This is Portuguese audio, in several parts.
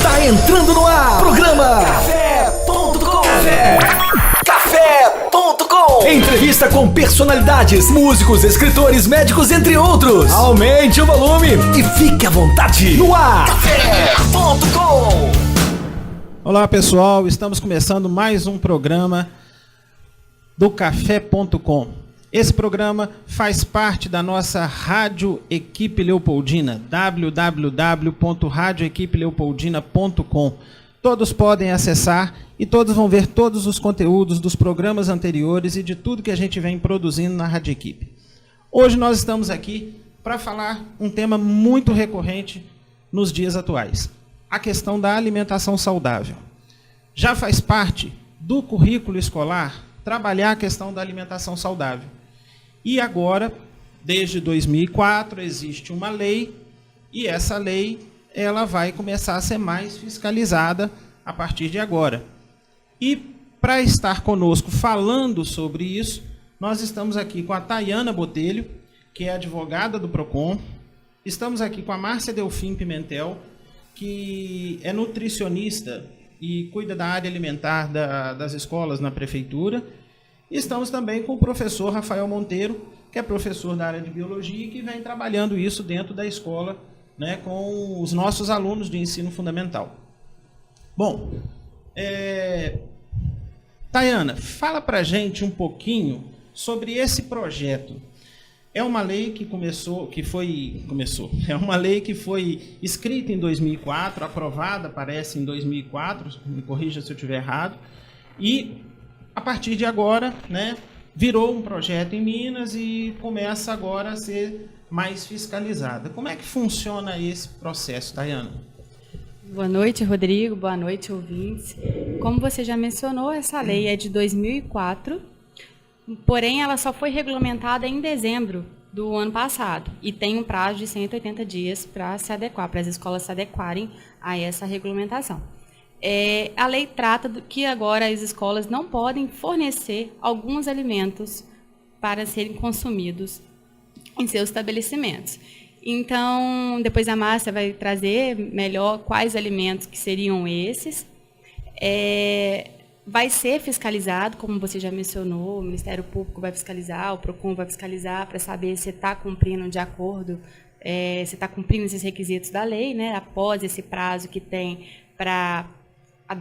Está entrando no ar. Programa Café.com. Café.com. Entrevista com personalidades, músicos, escritores, médicos, entre outros. Aumente o volume e fique à vontade. No ar. Café.com. Olá pessoal, estamos começando mais um programa do Café.com. Esse programa faz parte da nossa Rádio Equipe Leopoldina, www.radioequipeleopoldina.com. Todos podem acessar e todos vão ver todos os conteúdos dos programas anteriores e de tudo que a gente vem produzindo na Rádio Equipe. Hoje nós estamos aqui para falar um tema muito recorrente nos dias atuais, a questão da alimentação saudável. Já faz parte do currículo escolar trabalhar a questão da alimentação saudável. E agora, desde 2004, existe uma lei, e essa lei ela vai começar a ser mais fiscalizada a partir de agora. E para estar conosco falando sobre isso, nós estamos aqui com a Tayana Botelho, que é advogada do PROCON. Estamos aqui com a Márcia Delfim Pimentel, que é nutricionista e cuida da área alimentar das escolas na prefeitura. E estamos também com o professor Rafael Monteiro, que é professor da área de biologia e que vem trabalhando isso dentro da escola, né, com os nossos alunos de ensino fundamental. Bom, Tayana, fala pra gente um pouquinho sobre esse projeto. É uma lei que é uma lei que foi escrita em 2004, aprovada, parece, em 2004, me corrija se eu estiver errado, e a partir de agora, né, virou um projeto em Minas e começa agora a ser mais fiscalizada. Como é que funciona esse processo, Tayana? Boa noite, Rodrigo. Boa noite, ouvintes. Como você já mencionou, essa lei é de 2004, porém ela só foi regulamentada em dezembro do ano passado e tem um prazo de 180 dias para se adequar, para as escolas se adequarem a essa regulamentação. A lei trata que agora as escolas não podem fornecer alguns alimentos para serem consumidos em seus estabelecimentos. Então, depois a Márcia vai trazer melhor quais alimentos que seriam esses. Vai ser fiscalizado, como você já mencionou, o Ministério Público vai fiscalizar, o PROCON vai fiscalizar para saber se está cumprindo de acordo, se está cumprindo esses requisitos da lei, né, após esse prazo que tem para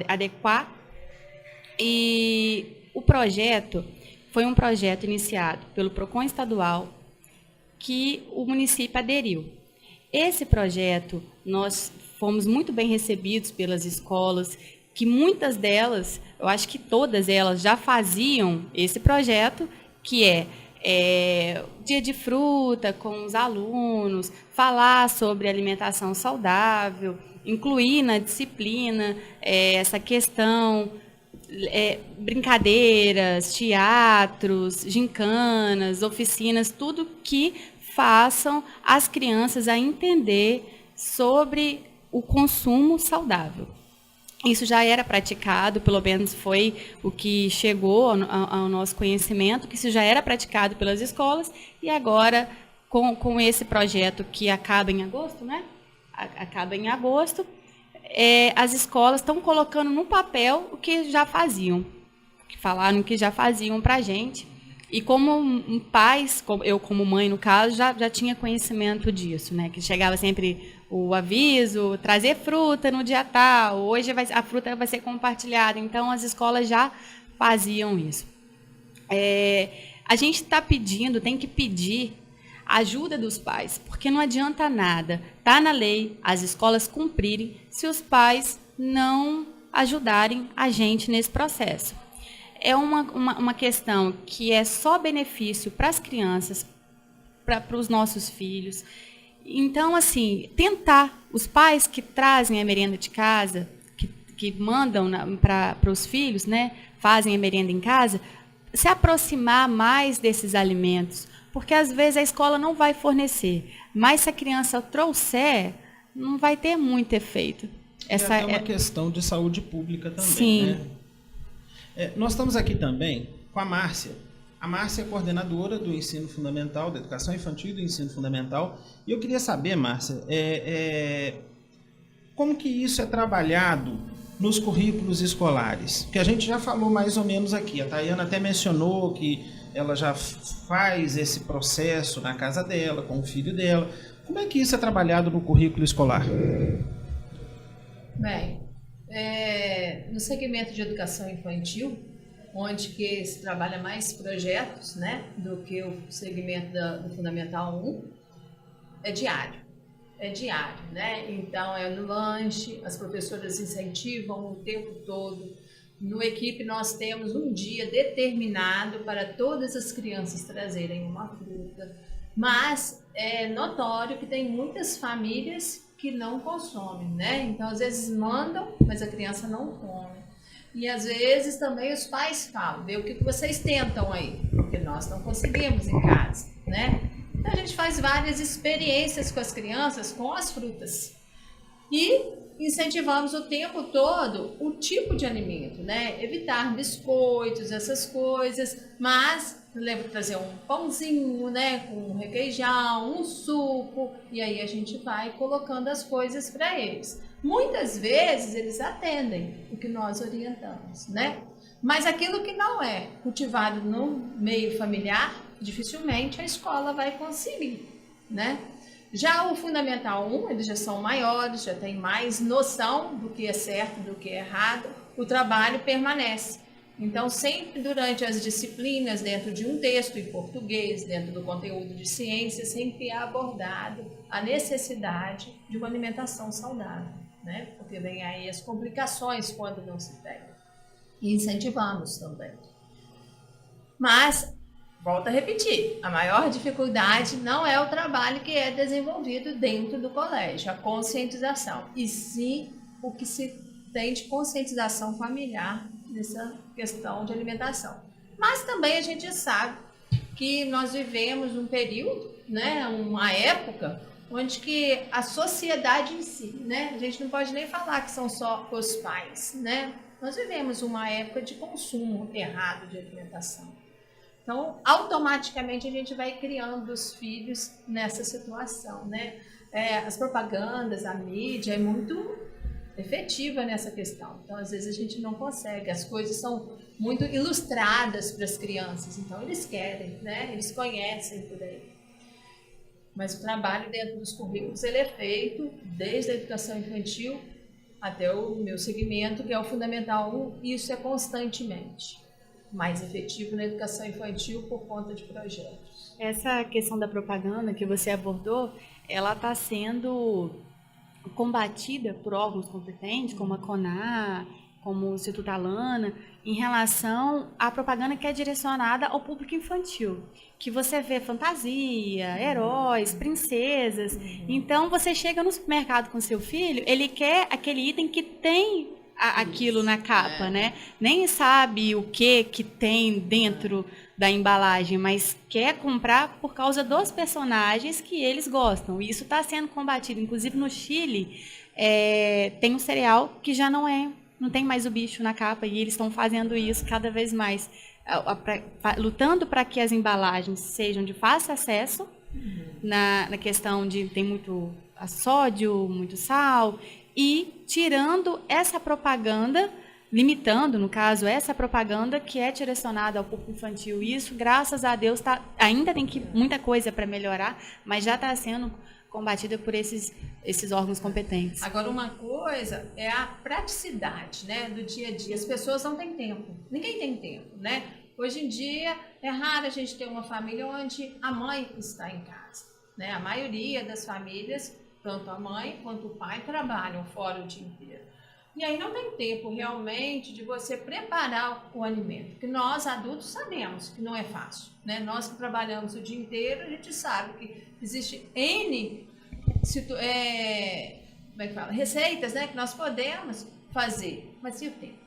adequar. E o projeto foi um projeto iniciado pelo PROCON estadual que o município aderiu. Esse projeto, nós fomos muito bem recebidos pelas escolas, que muitas delas, eu acho que todas elas já faziam esse projeto, que dia de fruta com os alunos, falar sobre alimentação saudável, incluir na disciplina essa questão, brincadeiras, teatros, gincanas, oficinas, tudo que façam as crianças a entender sobre o consumo saudável. Isso já era praticado, pelo menos foi o que chegou ao nosso conhecimento, que isso já era praticado pelas escolas, e agora, com esse projeto que acaba em agosto, né? Acaba em agosto, as escolas estão colocando no papel o que já faziam, que falaram que já faziam para a gente. E como pais, eu como mãe no caso, já tinha conhecimento disso, né? Que chegava sempre o aviso, trazer fruta no dia tal, hoje a fruta vai ser compartilhada. Então as escolas já faziam isso. A gente está pedindo, tem que pedir ajuda dos pais, porque não adianta nada, está na lei, as escolas cumprirem, se os pais não ajudarem a gente nesse processo. É uma questão que é só benefício para as crianças, para os nossos filhos. Então, assim, tentar, os pais que trazem a merenda de casa, que mandam para os filhos, né, fazem a merenda em casa, se aproximar mais desses alimentos, porque às vezes a escola não vai fornecer, mas se a criança trouxer, não vai ter muito efeito. Essa é uma questão de saúde pública também. Sim. Né? Nós estamos aqui também com a Márcia. A Márcia é coordenadora do ensino fundamental, da educação infantil e do ensino fundamental. E eu queria saber, Márcia, como que isso é trabalhado nos currículos escolares? Que a gente já falou mais ou menos aqui. A Tayana até mencionou que ela já faz esse processo na casa dela, com o filho dela. Como é que isso é trabalhado no currículo escolar? Bem, no segmento de educação infantil, onde que se trabalha mais projetos, né, do que o segmento do Fundamental 1, é diário. É diário, né? Então, é no lanche, as professoras incentivam o tempo todo. No equipe, nós temos um dia determinado para todas as crianças trazerem uma fruta. Mas é notório que tem muitas famílias que não consomem, né? Então, às vezes mandam, mas a criança não come. E às vezes também os pais falam, vê o que vocês tentam aí, porque nós não conseguimos em casa, né? Então, a gente faz várias experiências com as crianças, com as frutas. E incentivamos o tempo todo o tipo de alimento, né? Evitar biscoitos, essas coisas, mas lembra de trazer um pãozinho, né? Com um requeijão, um suco, e aí a gente vai colocando as coisas para eles. Muitas vezes eles atendem o que nós orientamos, né? Mas aquilo que não é cultivado no meio familiar, dificilmente a escola vai conseguir, né? Já o Fundamental 1, eles já são maiores, já têm mais noção do que é certo, do que é errado, o trabalho permanece. Então, sempre durante as disciplinas, dentro de um texto em português, dentro do conteúdo de ciência, sempre é abordado a necessidade de uma alimentação saudável, né? Porque vem aí as complicações quando não se tem. E incentivamos também. Mas, volto a repetir, a maior dificuldade não é o trabalho que é desenvolvido dentro do colégio, a conscientização, e sim o que se tem de conscientização familiar nessa questão de alimentação. Mas também a gente sabe que nós vivemos um período, né, uma época, onde que a sociedade em si, né, a gente não pode nem falar que são só os pais, né, nós vivemos uma época de consumo errado de alimentação. Então, automaticamente a gente vai criando os filhos nessa situação, né? As propagandas, a mídia é muito efetiva nessa questão. Então, às vezes a gente não consegue. As coisas são muito ilustradas para as crianças. Então, eles querem, né? Eles conhecem por aí. Mas o trabalho dentro dos currículos ele é feito desde a educação infantil até o meu segmento, que é o Fundamental 1, e isso é constantemente mais efetivo na educação infantil por conta de projetos. Essa questão da propaganda que você abordou, ela está sendo combatida por órgãos competentes, como a CONAR, como o Instituto Alana, em relação à propaganda que é direcionada ao público infantil, que você vê fantasia, heróis, princesas. Então, você chega no supermercado com seu filho, ele quer aquele item que tem aquilo na capa, né? Nem sabe o que tem dentro da embalagem, mas quer comprar por causa dos personagens que eles gostam. E isso está sendo combatido. Inclusive, no Chile, tem um cereal que já não tem mais o bicho na capa, e eles estão fazendo isso cada vez mais, lutando para que as embalagens sejam de fácil acesso, na questão de tem muito sódio, muito sal, e tirando essa propaganda, limitando, no caso, essa propaganda que é direcionada ao público infantil. Isso, graças a Deus, ainda tem muita coisa para melhorar, mas já está sendo combatida por esses órgãos competentes. Agora, uma coisa é a praticidade, né, do dia a dia. As pessoas não têm tempo, ninguém tem tempo, né? Hoje em dia, é raro a gente ter uma família onde a mãe está em casa, né? A maioria das famílias, tanto a mãe quanto o pai, trabalham fora o dia inteiro. E aí não tem tempo realmente de você preparar o alimento, porque nós adultos sabemos que não é fácil, né? Nós que trabalhamos o dia inteiro, a gente sabe que existe N receitas, né, que nós podemos fazer, mas e o tempo,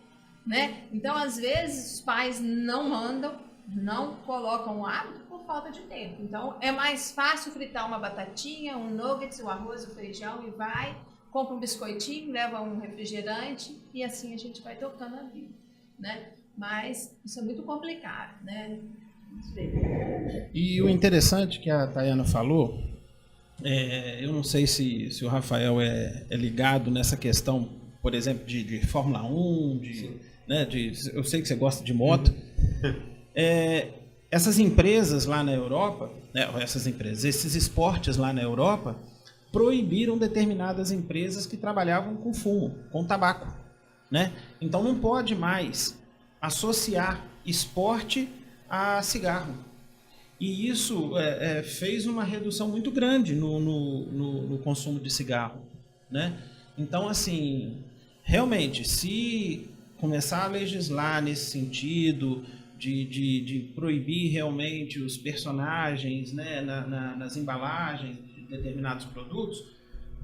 né? Então, às vezes, os pais não mandam, não colocam o hábito por falta de tempo. Então, é mais fácil fritar uma batatinha, um nuggets, o arroz, o feijão e compra um biscoitinho, leva um refrigerante e assim a gente vai tocando a vida, né? Mas isso é muito complicado, né? E o interessante que a Tayana falou Eu não sei se o Rafael é ligado nessa questão, por exemplo, de Fórmula 1, né, eu sei que você gosta de moto. Essas empresas lá na Europa, né, esses esportes lá na Europa, proibiram determinadas empresas que trabalhavam com fumo, com tabaco, né? Então não pode mais associar esporte a cigarro. E isso fez uma redução muito grande no consumo de cigarro, né? Então, assim, realmente, se começar a legislar nesse sentido de proibir realmente os personagens, né, nas embalagens de determinados produtos,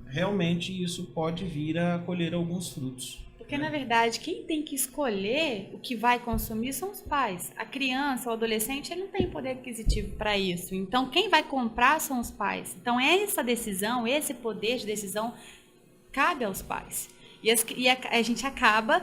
realmente isso pode vir a colher alguns frutos. Porque, na verdade, quem tem que escolher o que vai consumir são os pais. A criança, o adolescente, ele não tem poder aquisitivo para isso. Então, quem vai comprar são os pais. Então, essa decisão, esse poder de decisão, cabe aos pais. E a gente acaba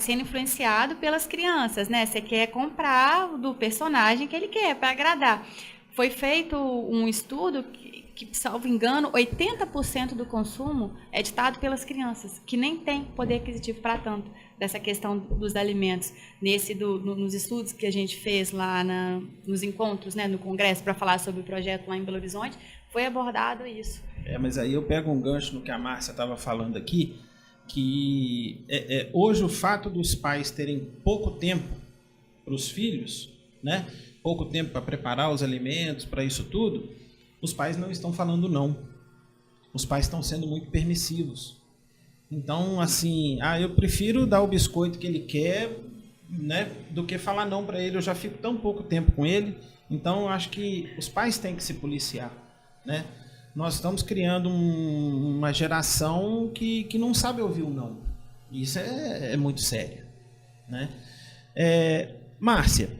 sendo influenciado pelas crianças, né? Você quer comprar do personagem que ele quer, para agradar. Foi feito um estudo que, salvo engano, 80% do consumo é ditado pelas crianças, que nem tem poder aquisitivo para tanto, dessa questão dos alimentos. Nos estudos que a gente fez lá nos encontros, né, no congresso, para falar sobre o projeto lá em Belo Horizonte, foi abordado isso. Mas aí eu pego um gancho no que a Márcia estava falando aqui, que hoje o fato dos pais terem pouco tempo para os filhos, né, pouco tempo para preparar os alimentos, para isso tudo, os pais não estão falando não. Os pais estão sendo muito permissivos. Então, assim, eu prefiro dar o biscoito que ele quer, né, do que falar não para ele. Eu já fico tão pouco tempo com ele. Então, eu acho que os pais têm que se policiar, né? Nós estamos criando uma geração que não sabe ouvir o não. Isso é muito sério, né? Márcia,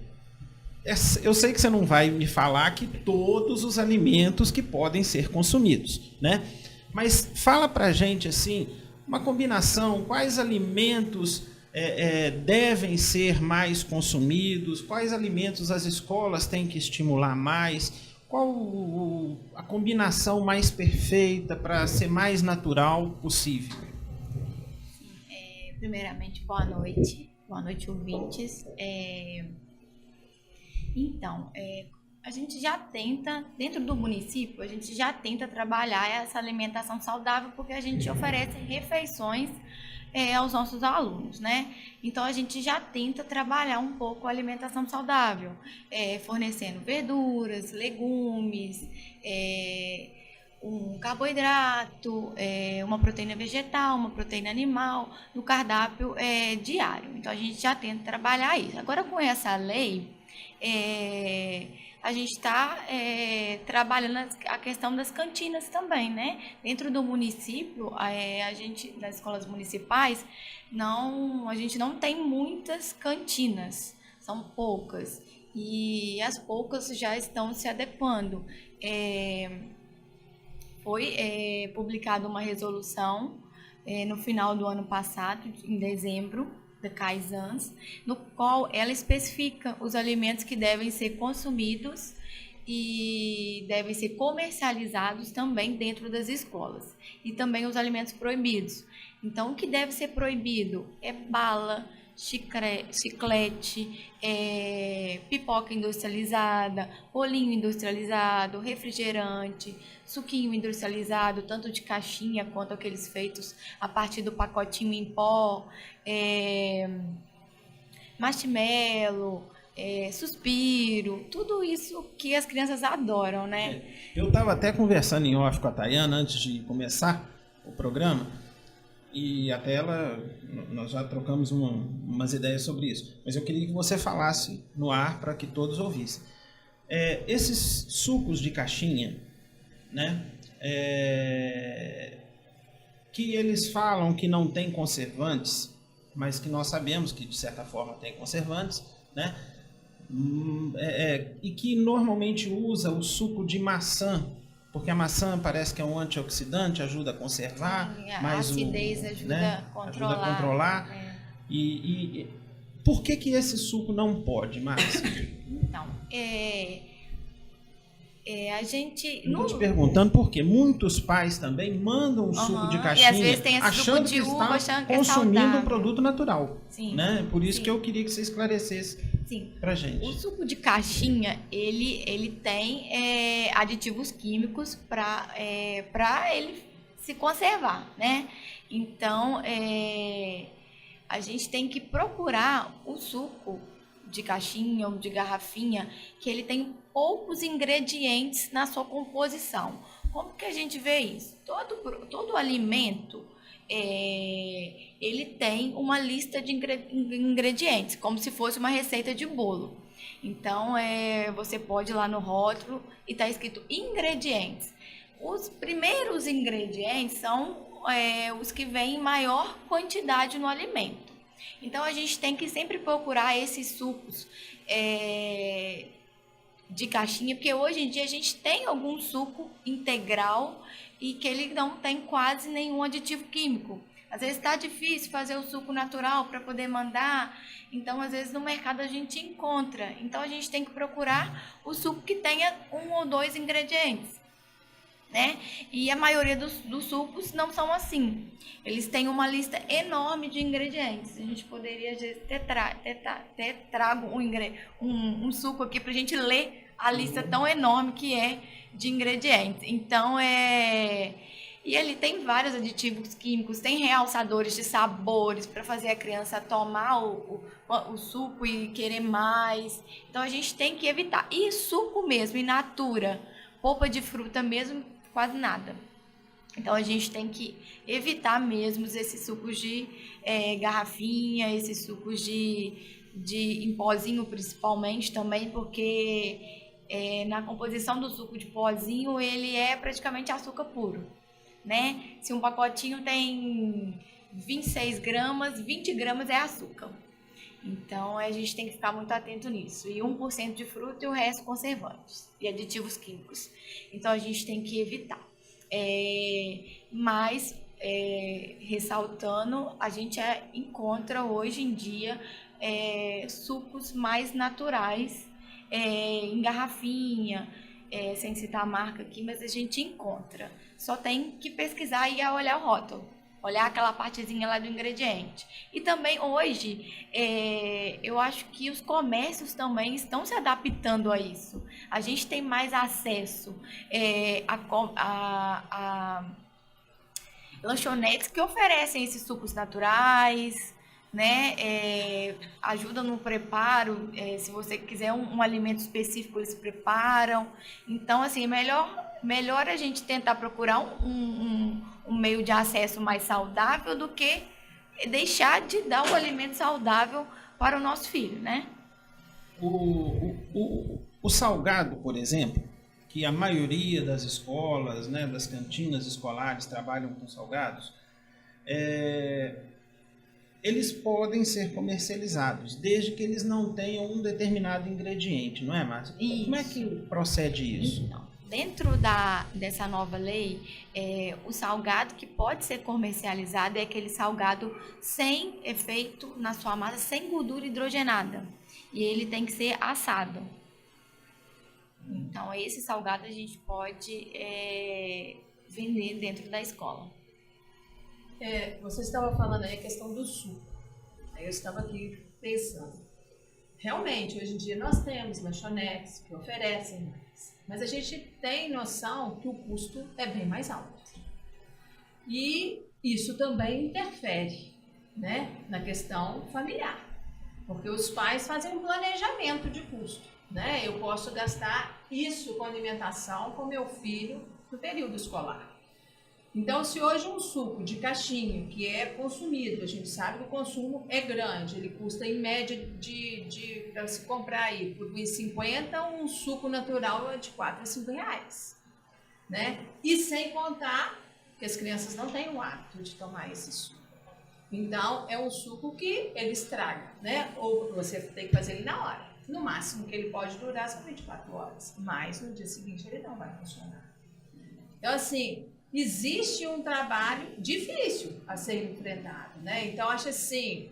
eu sei que você não vai me falar que todos os alimentos que podem ser consumidos, né? Mas fala pra gente, assim, uma combinação, quais alimentos devem ser mais consumidos, quais alimentos as escolas têm que estimular mais, qual a combinação mais perfeita para ser mais natural possível? Primeiramente, boa noite, ouvintes. Então, a gente já tenta, dentro do município, a gente já tenta trabalhar essa alimentação saudável, porque a gente oferece refeições aos nossos alunos, né? Então, a gente já tenta trabalhar um pouco a alimentação saudável, fornecendo verduras, legumes, um carboidrato, uma proteína vegetal, uma proteína animal, no cardápio diário. Então, a gente já tenta trabalhar isso. Agora, com essa lei, a gente está trabalhando a questão das cantinas também, né? Dentro do município, a gente, das escolas municipais, a gente não tem muitas cantinas, são poucas, e as poucas já estão se adequando. Foi publicada uma resolução no final do ano passado, em dezembro, da CAISANS, no qual ela especifica os alimentos que devem ser consumidos e devem ser comercializados também dentro das escolas, e também os alimentos proibidos. Então, o que deve ser proibido é bala, chiclete, pipoca industrializada, bolinho industrializado, refrigerante, suquinho industrializado, tanto de caixinha quanto aqueles feitos a partir do pacotinho em pó, marshmallow, suspiro, tudo isso que as crianças adoram, né? Eu estava até conversando em off com a Tayana antes de começar o programa, e até nós já trocamos umas ideias sobre isso. Mas eu queria que você falasse no ar para que todos ouvissem. Esses sucos de caixinha, né, que eles falam que não tem conservantes, mas que nós sabemos que de certa forma tem conservantes, né, e que normalmente usa o suco de maçã, porque a maçã parece que é um antioxidante, ajuda a conservar. Sim, a acidez ajuda, né, a controlar. E por que esse suco não pode, Márcia? Então, A gente... Eu estou te perguntando porque muitos pais também mandam um suco de caixinha, e às vezes tem esse achando suco de que uva, está achando que é consumindo saudável. um produto natural. Sim. Né? Por isso Sim. que eu queria que você esclarecesse Sim. pra gente. O suco de caixinha, ele tem aditivos químicos para ele se conservar, né? Então, a gente tem que procurar o suco de caixinha ou de garrafinha que ele tem poucos ingredientes na sua composição. Como que a gente vê isso? Todo alimento ele tem uma lista de ingredientes, como se fosse uma receita de bolo. Então, você pode ir lá no rótulo e está escrito ingredientes. Os primeiros ingredientes são os que vêm em maior quantidade no alimento. Então, a gente tem que sempre procurar esses sucos de caixinha, porque hoje em dia a gente tem algum suco integral e que ele não tem quase nenhum aditivo químico. Às vezes está difícil fazer o suco natural para poder mandar, então às vezes no mercado a gente encontra. Então a gente tem que procurar o suco que tenha 1 ou 2 ingredientes, né? E a maioria dos sucos não são assim. Eles têm uma lista enorme de ingredientes. A gente poderia às vezes ter trago um suco aqui para a gente ler a lista tão enorme que é de ingredientes. Então, e ele tem vários aditivos químicos, tem realçadores de sabores para fazer a criança tomar o suco e querer mais. Então, a gente tem que evitar. E suco mesmo, in natura, polpa de fruta mesmo, quase nada. Então, a gente tem que evitar mesmo esses sucos de garrafinha, esses sucos em pozinho principalmente também, porque na composição do suco de pozinho, ele é praticamente açúcar puro, né? Se um pacotinho tem 26 gramas, 20 gramas é açúcar. Então, a gente tem que ficar muito atento nisso. E 1% de fruta e o resto conservantes e aditivos químicos. Então, a gente tem que evitar. Mas, ressaltando, a gente encontra hoje em dia sucos mais naturais, em garrafinha, sem citar a marca aqui, mas a gente encontra. Só tem que pesquisar e olhar o rótulo, olhar aquela partezinha lá do ingrediente. E também hoje, eu acho que os comércios também estão se adaptando a isso. A gente tem mais acesso a lanchonetes que oferecem esses sucos naturais, né? Ajuda no preparo, se você quiser um alimento específico, eles preparam. Então, assim, melhor a gente tentar procurar um meio de acesso mais saudável do que deixar de dar o alimento saudável para o nosso filho, né? O salgado, por exemplo, que a maioria das escolas, né, das cantinas escolares trabalham com salgados, eles podem ser comercializados, desde que eles não tenham um determinado ingrediente, não é, Márcia? Isso. Como é que procede isso? Então, dentro dessa nova lei, o salgado que pode ser comercializado é aquele salgado sem efeito na sua massa, sem gordura hidrogenada. E ele tem que ser assado. Então, esse salgado a gente pode vender dentro da escola. Você estava falando aí a questão do suco. Aí eu estava aqui pensando. Realmente, hoje em dia nós temos lanchonetes que oferecem mais. Mas a gente tem noção que o custo é bem mais alto. E isso também interfere, né, na questão familiar. Porque os pais fazem um planejamento de custo, né? Eu posso gastar isso com alimentação com meu filho no período escolar. Então, se hoje um suco de caixinha que é consumido, a gente sabe que o consumo é grande, ele custa em média para se comprar aí por R$1,50, um suco natural é de R$4 a R$5, né? E sem contar que as crianças não têm o hábito de tomar esse suco. Então, é um suco que ele estraga, né? Ou você tem que fazer ele na hora. No máximo que ele pode durar são 24 horas, mas no dia seguinte ele não vai funcionar. Então, assim, existe um trabalho difícil a ser enfrentado, né? Então, acho assim,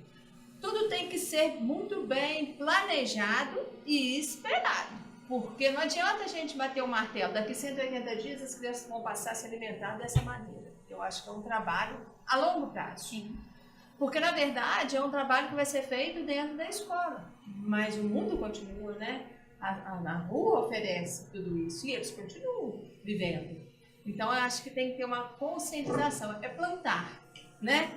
tudo tem que ser muito bem planejado e esperado, Porque não adianta a gente bater o martelo. Daqui 180 dias as crianças vão passar a se alimentar dessa maneira. Eu acho que é um trabalho a longo prazo. Sim. Porque, na verdade, é um trabalho que vai ser feito dentro da escola. Mas o mundo continua, né? A rua oferece tudo isso e eles continuam vivendo. Então, eu acho que tem que ter uma conscientização. É plantar, né?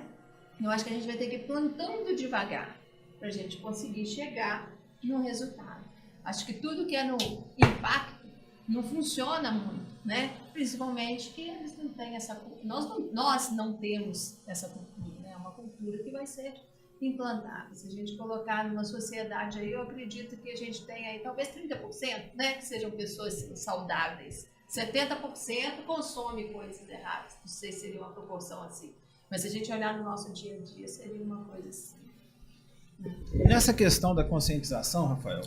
Eu acho que a gente vai ter que ir plantando devagar para a gente conseguir chegar no resultado. Acho que tudo que é no impacto não funciona muito, né? Principalmente que eles não têm essa cultura. Nós não temos essa cultura, né? É uma cultura que vai ser implantada. Se a gente colocar numa sociedade aí, eu acredito que a gente tem aí talvez 30%, né? Que sejam pessoas saudáveis. 70% consome coisas erradas. Não sei se seria uma proporção assim. Mas se a gente olhar no nosso dia a dia, seria uma coisa assim. Nessa questão da conscientização, Rafael,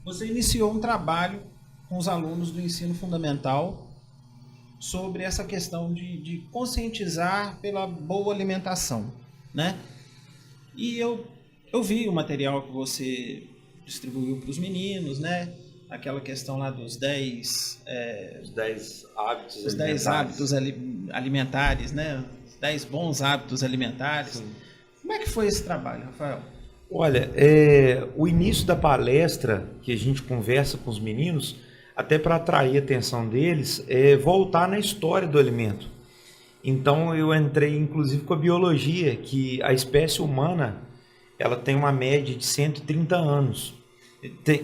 você iniciou um trabalho com os alunos do ensino fundamental sobre essa questão de conscientizar pela boa alimentação, né? E eu vi o material que você distribuiu para os meninos, né? Aquela questão lá dos 10 hábitos os 10 hábitos alimentares, né? Os 10 bons hábitos alimentares. Sim. Como é que foi esse trabalho, Rafael? Olha, o início da palestra que a gente conversa com os meninos, até para atrair a atenção deles, é voltar na história do alimento. Então eu entrei inclusive com a biologia, que a espécie humana ela tem uma média de 130 anos,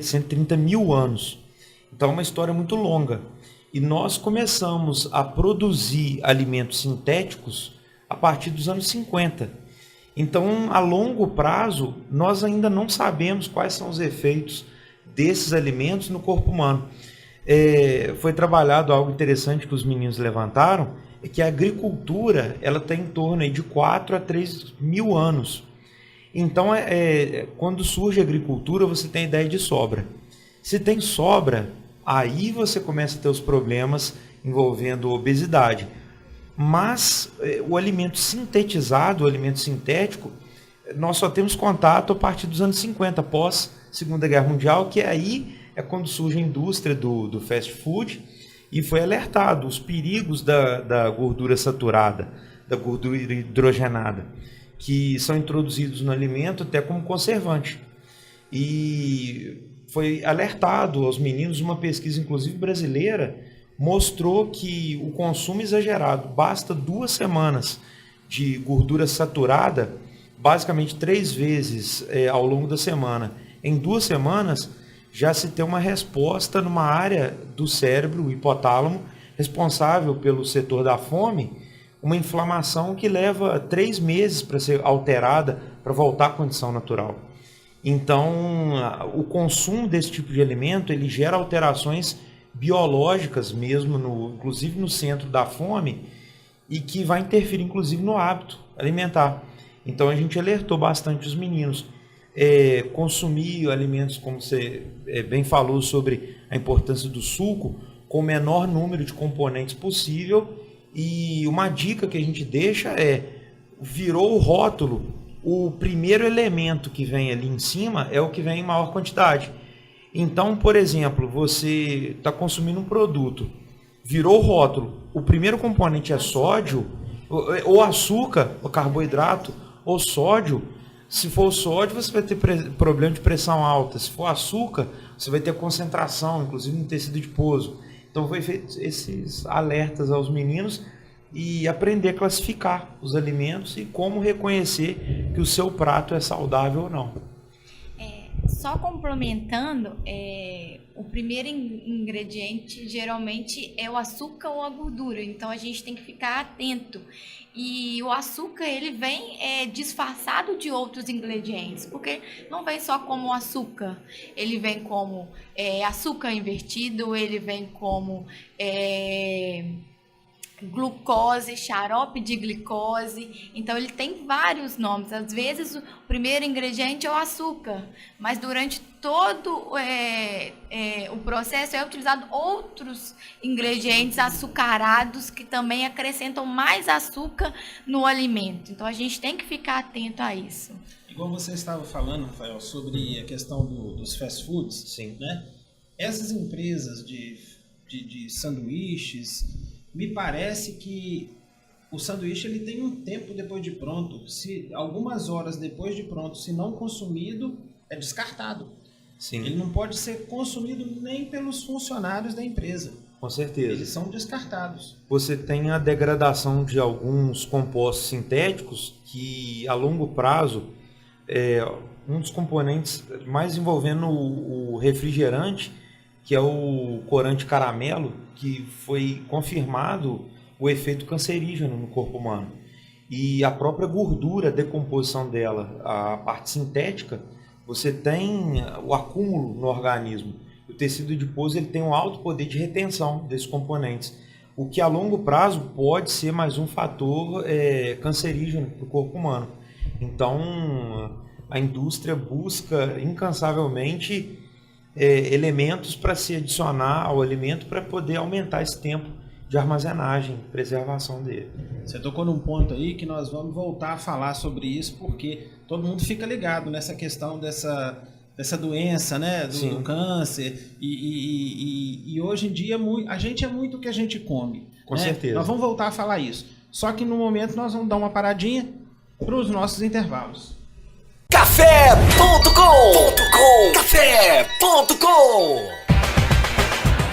130 mil anos. Então é uma história muito longa. E nós começamos a produzir alimentos sintéticos a partir dos anos 50. Então, a longo prazo, nós ainda não sabemos quais são os efeitos desses alimentos no corpo humano. Foi trabalhado algo interessante que os meninos levantaram, é que a agricultura ela tem em torno de 4 a 3 mil anos. Então, quando surge a agricultura, você tem a ideia de sobra. Se tem sobra, aí você começa a ter os problemas envolvendo obesidade. Mas o alimento sintetizado, o alimento sintético, nós só temos contato a partir dos anos 50, após Segunda Guerra Mundial, que aí é quando surge a indústria do fast food e foi alertado os perigos da gordura saturada, da gordura hidrogenada, que são introduzidos no alimento até como conservante. E foi alertado aos meninos, uma pesquisa inclusive brasileira, mostrou que o consumo exagerado, basta 2 semanas de gordura saturada, basicamente 3 vezes ao longo da semana. Em 2 semanas, já se tem uma resposta numa área do cérebro, o hipotálamo, responsável pelo setor da fome, uma inflamação que leva 3 meses para ser alterada, para voltar à condição natural. Então, o consumo desse tipo de alimento, ele gera alterações biológicas mesmo, inclusive no centro da fome, e que vai interferir inclusive no hábito alimentar. Então a gente alertou bastante os meninos. Consumir alimentos, como você bem falou, sobre a importância do suco, com o menor número de componentes possível. E uma dica que a gente deixa virou o rótulo, o primeiro elemento que vem ali em cima é o que vem em maior quantidade. Então, por exemplo, você está consumindo um produto, virou o rótulo, o primeiro componente é sódio, ou açúcar, ou carboidrato, ou sódio. Se for sódio, você vai ter problema de pressão alta. Se for açúcar, você vai ter concentração, inclusive no tecido adiposo. Então, foi feito esses alertas aos meninos e aprender a classificar os alimentos e como reconhecer que o seu prato é saudável ou não. Só complementando, o primeiro ingrediente geralmente é o açúcar ou a gordura, então a gente tem que ficar atento. E o açúcar ele vem disfarçado de outros ingredientes, porque não vem só como açúcar, ele vem como açúcar invertido, ele vem como glucose, xarope de glicose, então ele tem vários nomes. Às vezes o primeiro ingrediente é o açúcar, mas durante todo o processo é utilizado outros ingredientes açucarados que também acrescentam mais açúcar no alimento. Então a gente tem que ficar atento a isso. Igual você estava falando, Rafael, sobre a questão dos fast foods, sim, né? essas empresas de sanduíches, me parece que o sanduíche ele tem um tempo depois de pronto. Se algumas horas depois de pronto, se não consumido, é descartado. Sim. Ele não pode ser consumido nem pelos funcionários da empresa. Com certeza. Eles são descartados. Você tem a degradação de alguns compostos sintéticos que, a longo prazo, um dos componentes mais envolvendo o refrigerante, que é o corante caramelo, que foi confirmado o efeito cancerígeno no corpo humano. E a própria gordura, a decomposição dela, a parte sintética, você tem o acúmulo no organismo. O tecido adiposo ele tem um alto poder de retenção desses componentes, o que a longo prazo pode ser mais um fator cancerígeno para o corpo humano. Então, a indústria busca incansavelmente elementos para se adicionar ao alimento para poder aumentar esse tempo de armazenagem, preservação dele. Você tocou num ponto aí que nós vamos voltar a falar sobre isso, porque todo mundo fica ligado nessa questão dessa doença, né, do câncer, e hoje em dia a gente é muito o que a gente come. Com certeza. Nós vamos voltar a falar isso. Só que no momento nós vamos dar uma paradinha para os nossos intervalos. Café.com. Café.com.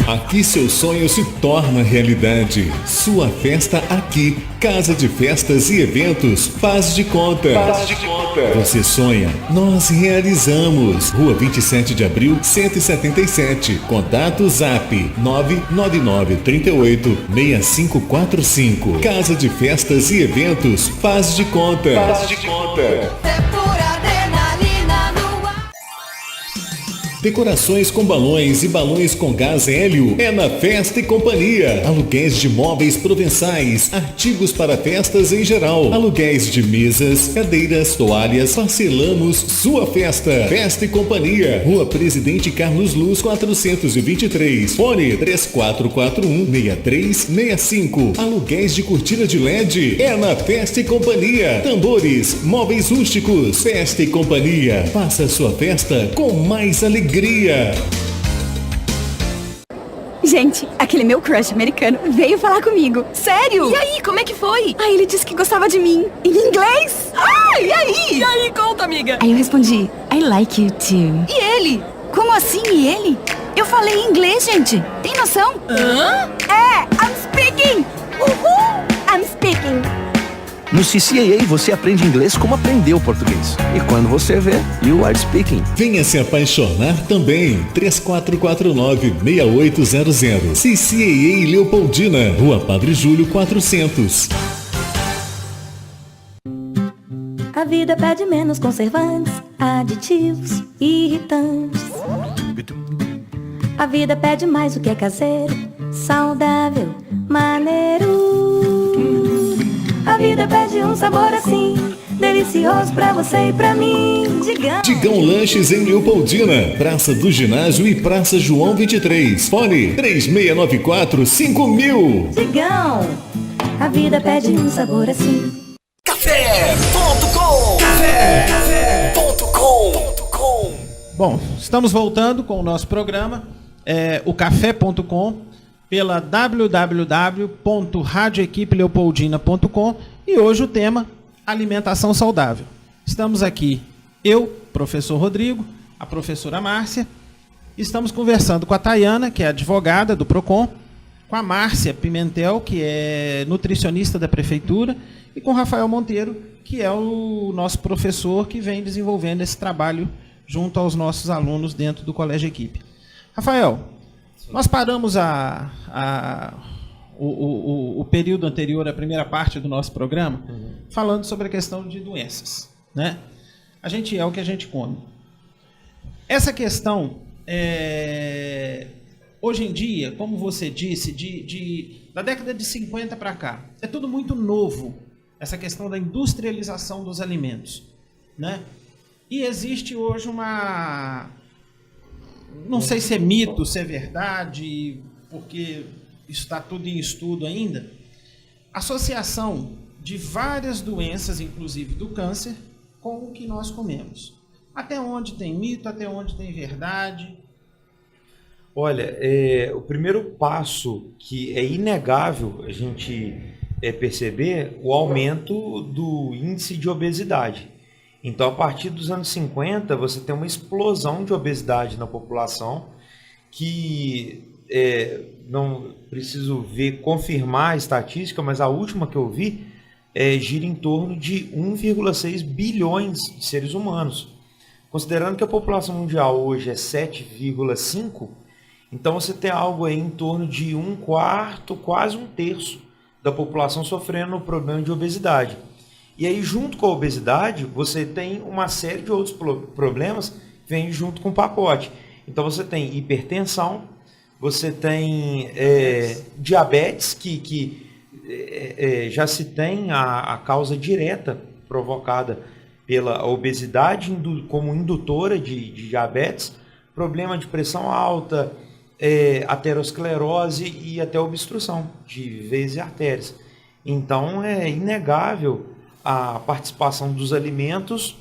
Aqui seu sonho se torna realidade. Sua festa aqui. Casa de Festas e Eventos Faz de Conta. Você sonha, nós realizamos. Rua 27 de Abril, 177. Contato Zap 999386545. Casa de Festas e Eventos Faz de Conta. Decorações com balões e balões com gás hélio é na Festa e Companhia. Aluguéis de móveis provençais, artigos para festas em geral, aluguéis de mesas, cadeiras, toalhas, parcelamos sua festa. Festa e Companhia, Rua Presidente Carlos Luz 423, fone 3441-6365. Aluguéis de cortina de LED é na Festa e Companhia. Tambores, móveis rústicos, Festa e Companhia. Faça sua festa com mais alegria. Gente, aquele meu crush americano veio falar comigo. Sério? E aí, como é que foi? Aí ele disse que gostava de mim. Em inglês? Ah, e aí? E aí, conta, amiga. Aí eu respondi, I like you too. E ele? Como assim, e ele? Eu falei em inglês, gente. Tem noção? Hã? I'm speaking. Uhul. I'm speaking. No CCAA você aprende inglês como aprendeu português. E quando você vê, you are speaking. Venha se apaixonar também. 3449-6800. CCAA Leopoldina, Rua Padre Júlio 400. A vida pede menos conservantes, aditivos, irritantes. A vida pede mais o que é caseiro, saudável, maneiro. A vida pede um sabor assim, delicioso pra você e pra mim. Digão Lanches em Leopoldina, Praça do Ginásio e Praça João 23. Fone 3694-5000. Digão, a vida pede um sabor assim. Café.com. Bom, estamos voltando com o nosso programa, o Café.com, pela www.radioequipeleopoldina.com, e hoje o tema alimentação saudável. Estamos aqui, eu, professor Rodrigo, a professora Márcia, estamos conversando com a Tayana, que é advogada do PROCON, com a Márcia Pimentel, que é nutricionista da prefeitura, e com o Rafael Monteiro, que é o nosso professor que vem desenvolvendo esse trabalho junto aos nossos alunos dentro do Colégio Equipe. Rafael, nós paramos o período anterior, a primeira parte do nosso programa, falando sobre a questão de doenças, né? A gente é o que a gente come. Essa questão, hoje em dia, como você disse, da década de 50 para cá, é tudo muito novo, essa questão da industrialização dos alimentos, né? E existe hoje uma... Não sei se é mito, se é verdade, porque isso está tudo em estudo ainda. Associação de várias doenças, inclusive do câncer, com o que nós comemos. Até onde tem mito, até onde tem verdade? Olha, o primeiro passo que é inegável a gente perceber o aumento do índice de obesidade. Então, a partir dos anos 50, você tem uma explosão de obesidade na população que não preciso confirmar a estatística, mas a última que eu vi gira em torno de 1,6 bilhões de seres humanos. Considerando que a população mundial hoje é 7,5, então você tem algo aí em torno de 1/4, quase 1/3 da população sofrendo o problema de obesidade. E aí, junto com a obesidade, você tem uma série de outros problemas que vêm junto com o pacote. Então você tem hipertensão, você tem diabetes, que já se tem a causa direta provocada pela obesidade como indutora de diabetes, problema de pressão alta, aterosclerose e até obstrução de veias e artérias. Então é inegável a participação dos alimentos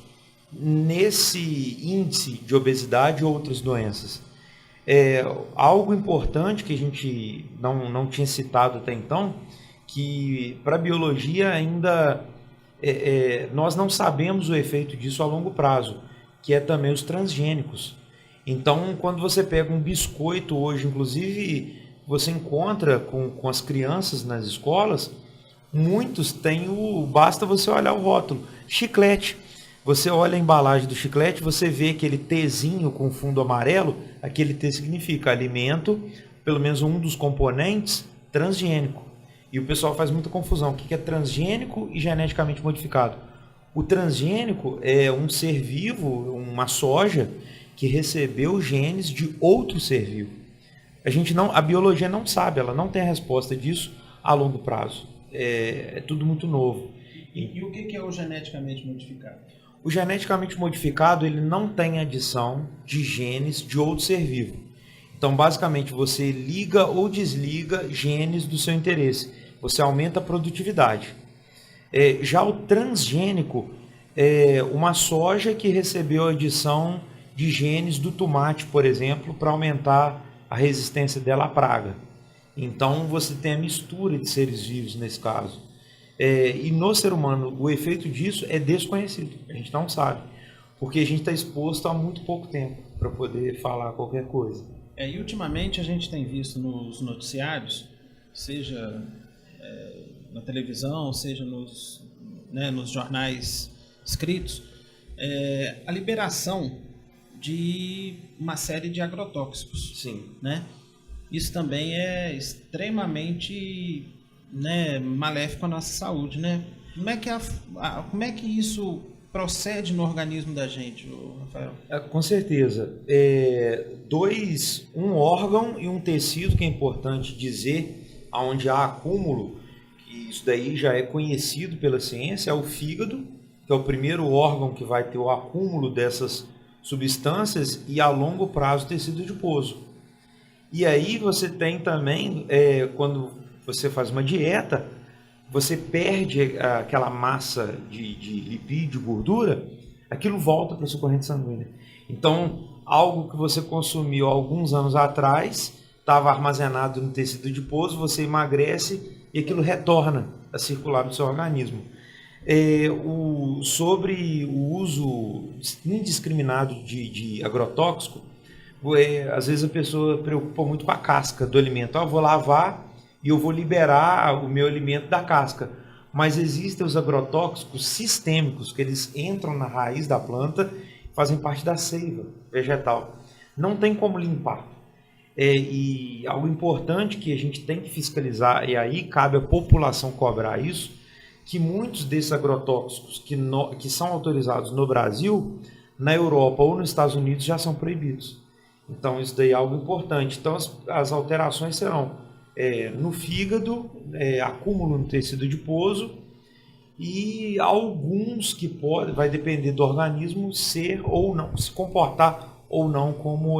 nesse índice de obesidade e outras doenças. Algo importante que a gente não tinha citado até então, que para a biologia ainda nós não sabemos o efeito disso a longo prazo, que é também os transgênicos. Então, quando você pega um biscoito hoje, inclusive você encontra com as crianças nas escolas, muitos têm basta você olhar o rótulo, chiclete. Você olha a embalagem do chiclete, você vê aquele Tzinho com fundo amarelo, aquele T significa alimento, pelo menos um dos componentes, transgênico. E o pessoal faz muita confusão, o que é transgênico e geneticamente modificado. O transgênico é um ser vivo, uma soja, que recebeu genes de outro ser vivo. A biologia não sabe, ela não tem a resposta disso a longo prazo. É tudo muito novo. E o que é o geneticamente modificado? O geneticamente modificado, ele não tem adição de genes de outro ser vivo. Então, basicamente, você liga ou desliga genes do seu interesse. Você aumenta a produtividade. Já o transgênico é uma soja que recebeu a adição de genes do tomate, por exemplo, para aumentar a resistência dela à praga. Então, você tem a mistura de seres vivos nesse caso. E no ser humano, o efeito disso é desconhecido. A gente não sabe, porque a gente está exposto há muito pouco tempo para poder falar qualquer coisa. E ultimamente a gente tem visto nos noticiários, seja na televisão, seja nos jornais escritos, a liberação de uma série de agrotóxicos. Sim. Né? Isso também é extremamente maléfico à nossa saúde. Né? Como é que isso procede no organismo da gente, Rafael? Com certeza. Um órgão e um tecido que é importante dizer, onde há acúmulo, que isso daí já é conhecido pela ciência, é o fígado, que é o primeiro órgão que vai ter o acúmulo dessas substâncias, e a longo prazo tecido adiposo. E aí você tem também, quando você faz uma dieta, você perde aquela massa de lipídio, gordura, aquilo volta para a sua corrente sanguínea. Então, algo que você consumiu alguns anos atrás, estava armazenado no tecido adiposo, você emagrece e aquilo retorna a circular no seu organismo. Sobre o uso indiscriminado de agrotóxico, às vezes a pessoa preocupa muito com a casca do alimento. Eu vou lavar e eu vou liberar o meu alimento da casca. Mas existem os agrotóxicos sistêmicos, que eles entram na raiz da planta e fazem parte da seiva vegetal. Não tem como limpar. E algo importante que a gente tem que fiscalizar, e aí cabe à população cobrar isso, que muitos desses agrotóxicos que são autorizados no Brasil, na Europa ou nos Estados Unidos já são proibidos. Então isso daí é algo importante. Então as alterações serão no fígado, acúmulo no tecido adiposo, e alguns que vai depender do organismo ser ou não, se comportar ou não como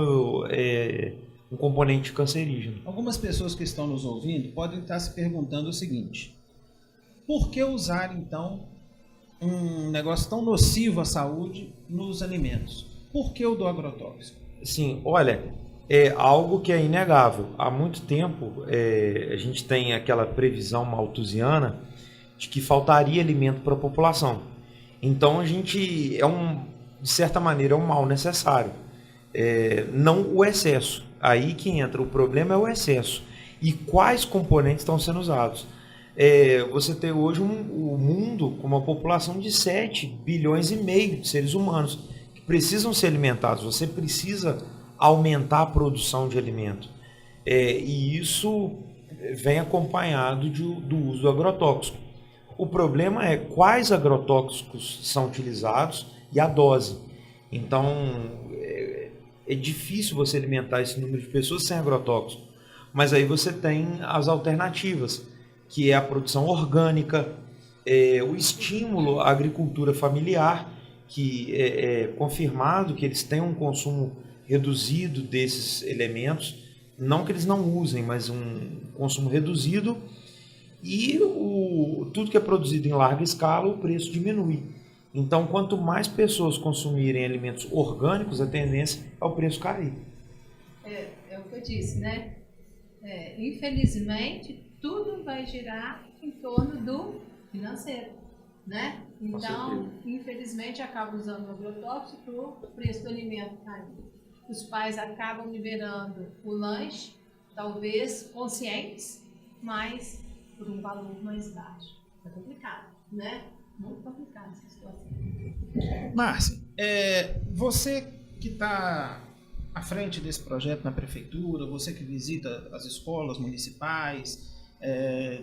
um componente cancerígeno. Algumas pessoas que estão nos ouvindo podem estar se perguntando o seguinte: por que usar então um negócio tão nocivo à saúde nos alimentos? Por que o do agrotóxico? Sim, olha, é algo que é inegável. Há muito tempo a gente tem aquela previsão malthusiana de que faltaria alimento para a população. Então a gente de certa maneira, é um mal necessário. Não o excesso. Aí que entra, o problema é o excesso. E quais componentes estão sendo usados? Você tem hoje o mundo com uma população de 7,5 bilhões de seres humanos que precisam ser alimentados. Você precisa aumentar a produção de alimento. E isso vem acompanhado do uso do agrotóxico. O problema é quais agrotóxicos são utilizados e a dose. Então, é difícil você alimentar esse número de pessoas sem agrotóxico. Mas aí você tem as alternativas, que é a produção orgânica, o estímulo à agricultura familiar, que é confirmado que eles têm um consumo reduzido desses elementos, não que eles não usem, mas um consumo reduzido, e tudo que é produzido em larga escala, o preço diminui. Então, quanto mais pessoas consumirem alimentos orgânicos, a tendência é o preço cair. É o que eu disse, né? Infelizmente, tudo vai girar em torno do financeiro, né? Então, infelizmente, acaba usando o agrotóxico, o preço do alimento cair. Os pais acabam liberando o lanche, talvez conscientes, mas por um valor mais baixo. É complicado, né? Muito complicado essa situação. Márcia, você que está à frente desse projeto na prefeitura, você que visita as escolas municipais,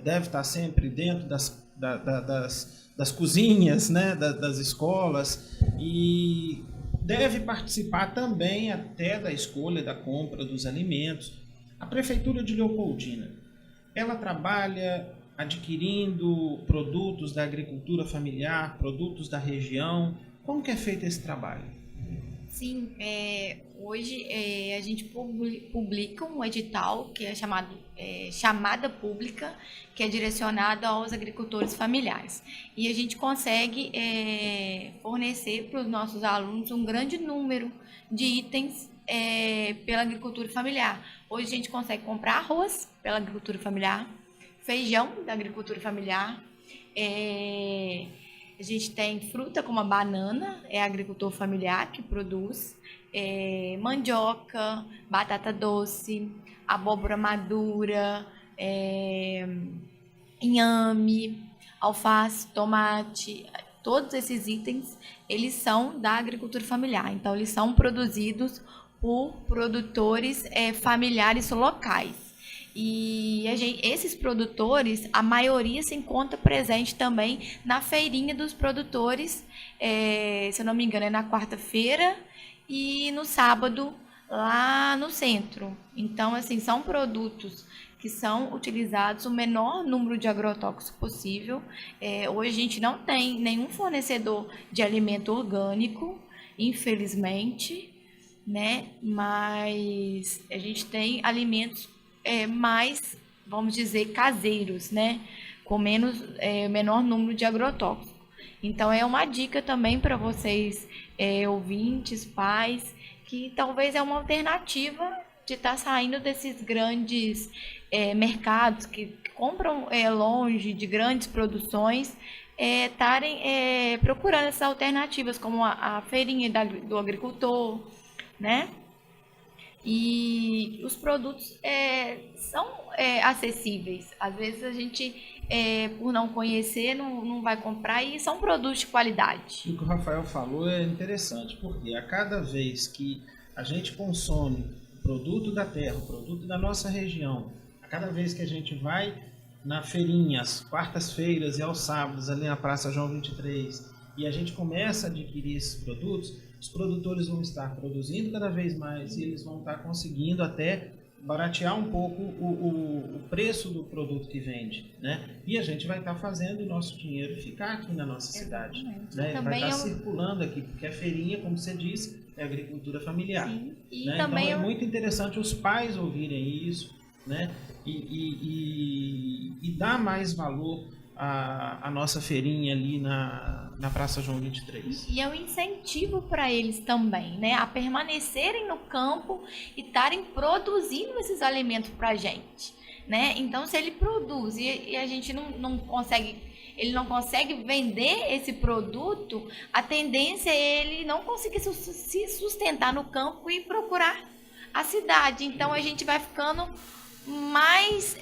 deve estar sempre dentro das cozinhas, né, das escolas, e deve participar também até da escolha, da compra dos alimentos. A Prefeitura de Leopoldina, ela trabalha adquirindo produtos da agricultura familiar, produtos da região. Como que é feito esse trabalho? Sim, hoje a gente publica um edital que é chamado Chamada Pública, que é direcionado aos agricultores familiares. E a gente consegue fornecer para os nossos alunos um grande número de itens pela agricultura familiar. Hoje a gente consegue comprar arroz pela agricultura familiar, feijão da agricultura familiar, a gente tem fruta como a banana, é agricultor familiar que produz, mandioca, batata doce, abóbora madura, inhame, alface, tomate, todos esses itens, eles são da agricultura familiar. Então, eles são produzidos por produtores familiares locais. E esses produtores, a maioria se encontra presente também na feirinha dos produtores, se eu não me engano, é na quarta-feira e no sábado lá no centro. Então, assim, são produtos que são utilizados o menor número de agrotóxicos possível. Hoje a gente não tem nenhum fornecedor de alimento orgânico, infelizmente, né? Mas a gente tem alimentos mais, vamos dizer, caseiros, né? Com menor número de agrotóxicos. Então, é uma dica também para vocês, ouvintes, pais, que talvez é uma alternativa de estar saindo desses grandes mercados que compram longe de grandes produções, estarem procurando essas alternativas, como a feirinha do agricultor, né? E os produtos são acessíveis. Às vezes a gente, por não conhecer, não vai comprar, e são produtos de qualidade. O que o Rafael falou é interessante, porque a cada vez que a gente consome produto da terra, produto da nossa região, a cada vez que a gente vai na feirinha, às quartas-feiras e aos sábados, ali na Praça João 23, e a gente começa a adquirir esses produtos, os produtores vão estar produzindo cada vez mais e eles vão estar conseguindo até baratear um pouco o preço do produto que vende, né? E a gente vai estar fazendo o nosso dinheiro ficar aqui na nossa cidade, né? Vai estar circulando aqui, porque a feirinha, como você disse, é agricultura familiar. Sim. E né? também então é muito interessante os pais ouvirem isso, né? E dar mais valor a nossa feirinha ali na Praça João 23. E é um incentivo para eles também, né? A permanecerem no campo e estarem produzindo esses alimentos para a gente, né? Então, se ele produz e a gente não consegue... ele não consegue vender esse produto, a tendência é ele não conseguir se sustentar no campo e procurar a cidade. Então, a gente vai ficando mais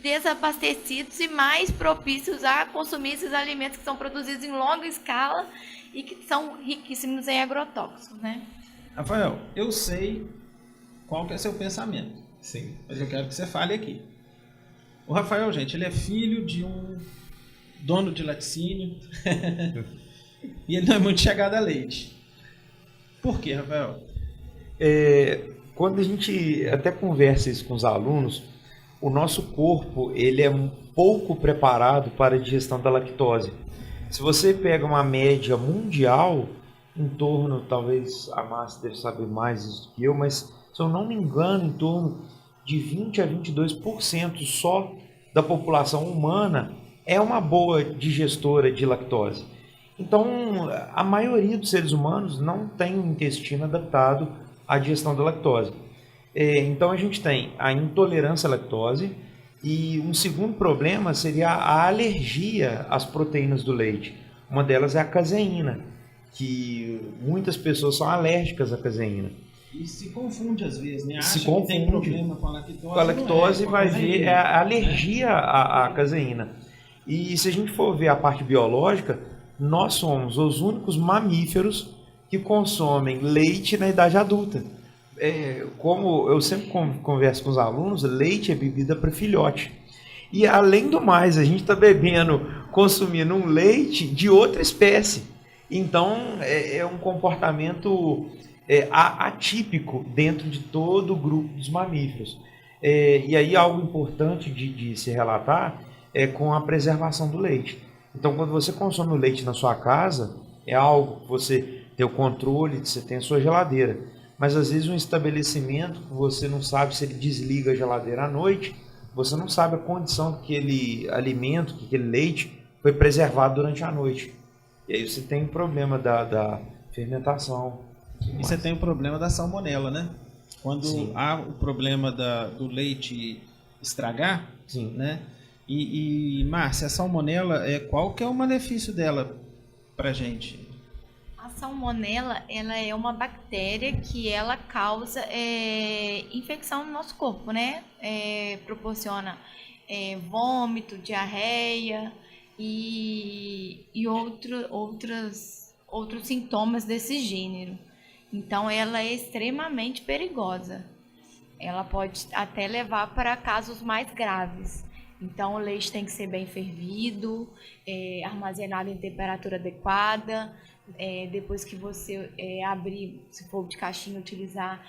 desabastecidos e mais propícios a consumir esses alimentos que são produzidos em longa escala e que são riquíssimos em agrotóxicos, né? Rafael, eu sei qual que é seu pensamento. Sim. Mas eu quero que você fale aqui. O Rafael, gente, ele é filho de um dono de laticínio e ele não é muito chegado a leite. Por quê, Rafael? Quando a gente até conversa isso com os alunos, o nosso corpo ele é um pouco preparado para a digestão da lactose. Se você pega uma média mundial, em torno, talvez a Márcia deve saber mais isso do que eu, mas se eu não me engano, em torno de 20 a 22% só da população humana é uma boa digestora de lactose. Então, a maioria dos seres humanos não tem um intestino adaptado à digestão da lactose. Então, a gente tem a intolerância à lactose e um segundo problema seria a alergia às proteínas do leite. Uma delas é a caseína, que muitas pessoas são alérgicas à caseína. E se confunde às vezes, né? Se Acha confunde que tem problema com a lactose. Com a lactose vai ver a alergia né? à caseína. E se a gente for ver a parte biológica, nós somos os únicos mamíferos que consomem leite na idade adulta. Como eu sempre converso com os alunos, leite é bebida para filhote. E além do mais, a gente está consumindo um leite de outra espécie. Então é um comportamento atípico dentro de todo o grupo dos mamíferos. E aí algo importante de se relatar é com a preservação do leite. Então, quando você consome o leite na sua casa, é algo que você tem o controle, você tem a sua geladeira. Mas, às vezes, um estabelecimento que você não sabe se ele desliga a geladeira à noite, você não sabe a condição que aquele alimento, que aquele leite foi preservado durante a noite. E aí você tem o problema da fermentação. E você tem o problema da salmonela, né? Quando Sim. há o problema do leite estragar, Sim. né? E Márcia, a salmonela, qual que é o malefício dela pra gente? A salmonela, ela é uma bactéria que ela causa infecção no nosso corpo, né? Proporciona vômito, diarreia e outros sintomas desse gênero. Então, ela é extremamente perigosa. Ela pode até levar para casos mais graves. Então, o leite tem que ser bem fervido, armazenado em temperatura adequada. Depois que você abrir, se for de caixinha, utilizar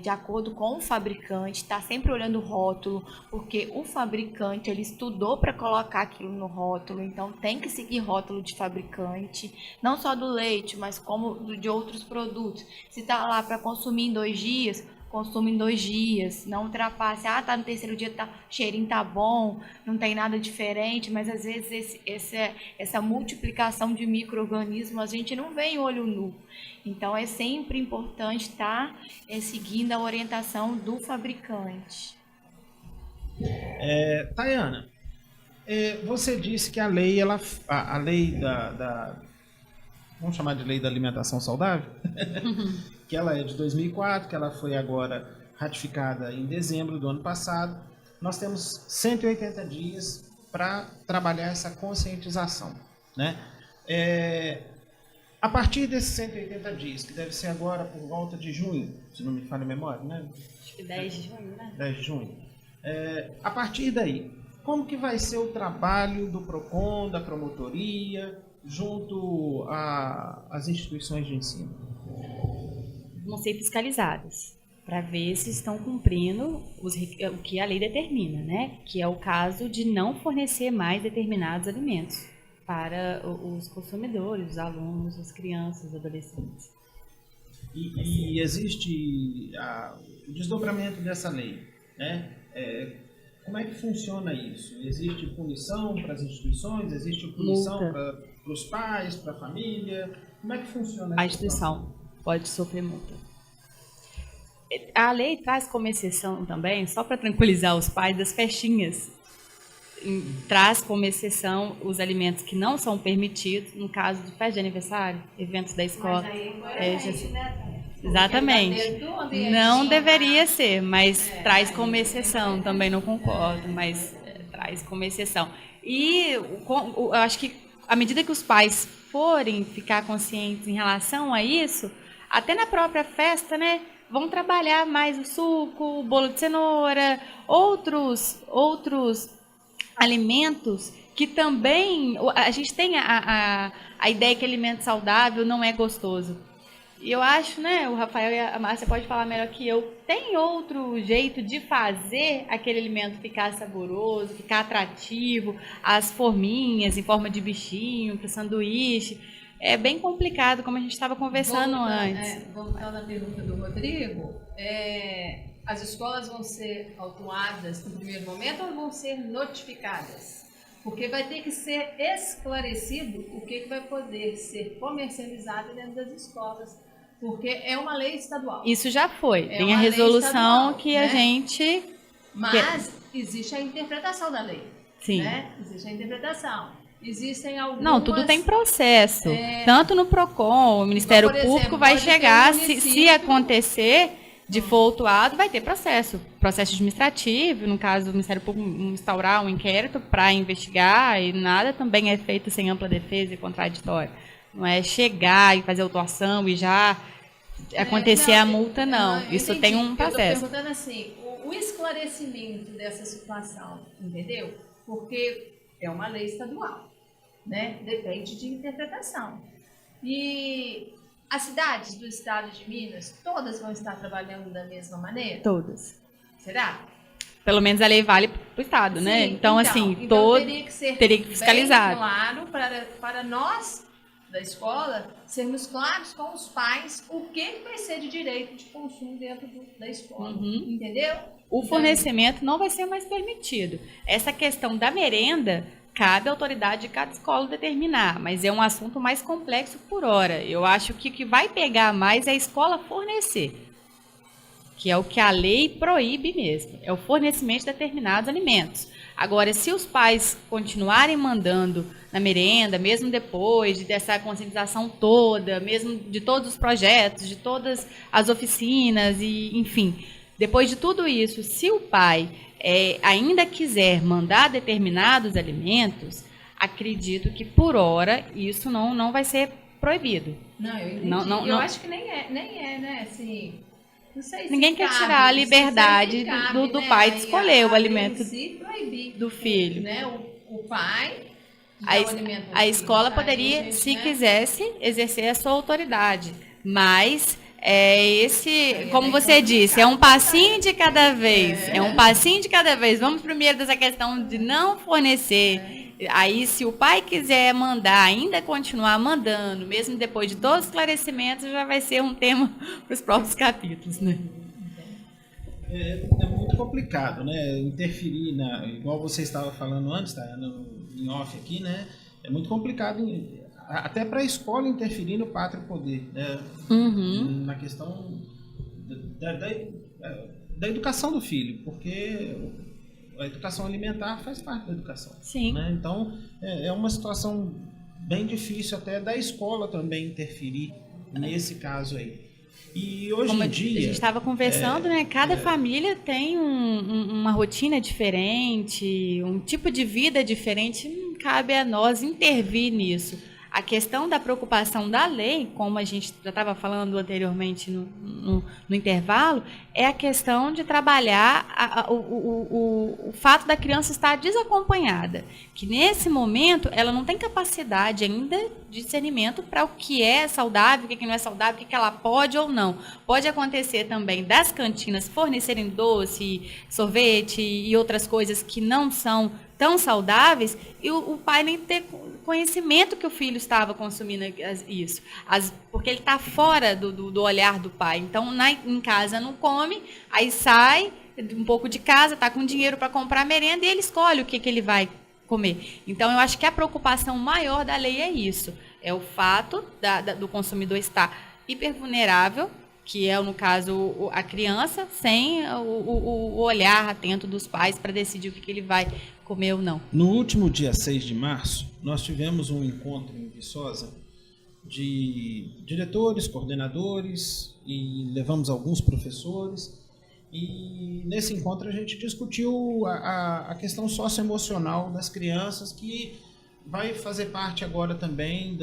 de acordo com o fabricante. Está sempre olhando o rótulo, porque o fabricante ele estudou para colocar aquilo no rótulo. Então, tem que seguir rótulo de fabricante, não só do leite, mas como de outros produtos. Se está lá para consumir em 2 dias... consuma em 2 dias, não ultrapasse, tá no 3º dia, o cheirinho tá bom, não tem nada diferente, mas às vezes essa multiplicação de micro-organismos a gente não vê em olho nu. Então é sempre importante estar seguindo a orientação do fabricante. Tayana, você disse que a lei, a lei vamos chamar de lei da alimentação saudável, que ela é de 2004, que ela foi agora ratificada em dezembro do ano passado. Nós temos 180 dias para trabalhar essa conscientização, né? A partir desses 180 dias, que deve ser agora por volta de junho, se não me falha a memória, né? Acho que 10 de junho, né? 10 de junho. A partir daí, como que vai ser o trabalho do PROCON, da promotoria, junto às instituições de ensino? Vão ser fiscalizadas para ver se estão cumprindo o que a lei determina, né? Que é o caso de não fornecer mais determinados alimentos para os consumidores, os alunos, as crianças, os adolescentes. E existe o desdobramento dessa lei, né? como é que funciona isso? Existe punição para as instituições? Existe punição para os pais, para a família? Como é que funciona A essa instituição pode sofrer multa. A lei traz como exceção também, só para tranquilizar os pais, das festinhas. Traz como exceção os alimentos que não são permitidos, no caso de festa de aniversário, eventos da escola. Mas aí é coerente, né? Exatamente. Porque tá dentro do ambiente Não deveria lá. ser, mas traz como exceção. Também não concordo, mas traz como exceção. E eu acho que à medida que os pais forem ficar conscientes em relação a isso, até na própria festa, né, vão trabalhar mais o suco, o bolo de cenoura, outros alimentos que também a gente tem a ideia que alimento saudável não é gostoso. E eu acho, né, o Rafael e a Márcia podem falar melhor que eu, tem outro jeito de fazer aquele alimento ficar saboroso, ficar atrativo, as forminhas em forma de bichinho, para o sanduíche. É bem complicado, como a gente estava conversando antes. Voltando à pergunta do Rodrigo, as escolas vão ser autuadas no primeiro momento ou vão ser notificadas? Porque vai ter que ser esclarecido o que vai poder ser comercializado dentro das escolas. Porque é uma lei estadual. Isso já foi. Tem a uma lei resolução estadual, que né? a gente... Mas existe a interpretação da lei. Sim. Né? Existe a interpretação. Existem algumas... Não, tudo tem processo. Tanto no PROCON, o Ministério por exemplo, Público vai pode ter chegar, um se município- acontecer de for autuado, vai ter processo. Processo administrativo, no caso, o Ministério Público instaurar um inquérito para investigar, e nada também é feito sem ampla defesa e contraditório. Não é chegar e fazer autuação e já acontecer a multa, não. Isso entendi. tem um processo. Eu estou perguntando assim, o esclarecimento dessa situação, entendeu? Porque é uma lei estadual, né? Depende de interpretação. E as cidades do estado de Minas, todas vão estar trabalhando da mesma maneira? Todas. Será? Pelo menos a lei vale para o Estado, né? Sim, Então, assim, todo teria que fiscalizar. bem claro para nós da escola sermos claros com os pais o que vai ser de direito de consumo dentro da escola, entendeu? O fornecimento não vai ser mais permitido. Essa questão da merenda cabe à autoridade de cada escola determinar, mas é um assunto mais complexo por hora. Eu acho que o que vai pegar mais é a escola fornecer, que é o que a lei proíbe mesmo, é o fornecimento de determinados alimentos. Agora, se os pais continuarem mandando na merenda, mesmo depois dessa conscientização toda, mesmo de todos os projetos, de todas as oficinas, e enfim, depois de tudo isso, se o pai ainda quiser mandar determinados alimentos, acredito que por hora isso não vai ser proibido. Não, eu entendi. Não. Eu acho que nem é, né? Assim, não sei se Ninguém quer cabe, tirar a não sei se liberdade cabe, do né? pai de Aí escolher o a alimento se proibir, do filho. né? O pai A escola poderia, se quisesse, exercer a sua autoridade, mas como você disse, é um passinho de cada vez, é um passinho de cada vez. Vamos primeiro dessa questão de não fornecer. Aí, se o pai quiser mandar, ainda continuar mandando, mesmo depois de todos os esclarecimentos, já vai ser um tema para os próprios capítulos, né? É muito complicado, né? Interferir, igual você estava falando antes, tá? Em off aqui, né? É muito complicado, até para a escola interferir no pátrio poder, né? Na questão da educação do filho, porque a educação alimentar faz parte da educação. Sim. Né? Então, é uma situação bem difícil até da escola também interferir nesse caso aí. E hoje em dia... A gente estava conversando, né? Cada família tem uma rotina diferente, um tipo de vida diferente. Não cabe a nós intervir nisso. A questão da preocupação da lei, como a gente já estava falando anteriormente no intervalo, é a questão de trabalhar o fato da criança estar desacompanhada, que nesse momento ela não tem capacidade ainda de discernimento para o que é saudável, o que não é saudável, o que ela pode ou não. Pode acontecer também das cantinas fornecerem doce, sorvete e outras coisas que não são tão saudáveis, e o pai nem ter conhecimento que o filho estava consumindo isso, porque ele está fora do olhar do pai. Então, em casa não come, aí sai, um pouco de casa, está com dinheiro para comprar merenda e ele escolhe o que ele vai comer. Então, eu acho que a preocupação maior da lei é isso. É o fato do consumidor estar hipervulnerável, que é, no caso, a criança, sem o olhar atento dos pais para decidir o que ele vai comer ou não. No último dia 6 de março, nós tivemos um encontro em Viçosa de diretores, coordenadores e levamos alguns professores. E nesse encontro a gente discutiu a questão socioemocional das crianças, que vai fazer parte agora também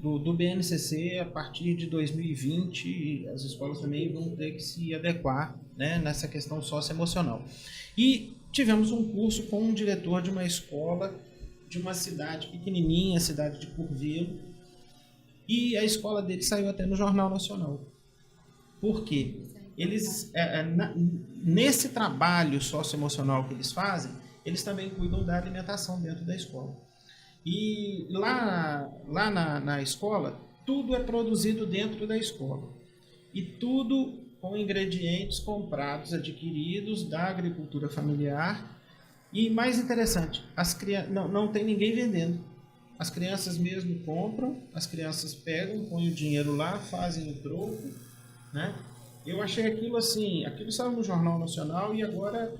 do BNCC. A partir de 2020, as escolas também vão ter que se adequar, né, nessa questão socioemocional. E tivemos um curso com um diretor de uma escola de uma cidade pequenininha, a cidade de Curvelo, e a escola dele saiu até no Jornal Nacional. Por quê? Eles, nesse trabalho socioemocional que eles fazem, eles também cuidam da alimentação dentro da escola. E lá na escola, tudo é produzido dentro da escola. E tudo com ingredientes comprados, adquiridos da agricultura familiar. E mais interessante, não tem ninguém vendendo. As crianças mesmo compram, as crianças pegam, põem o dinheiro lá, fazem o troco, né? Eu achei aquilo assim, aquilo saiu no Jornal Nacional e agora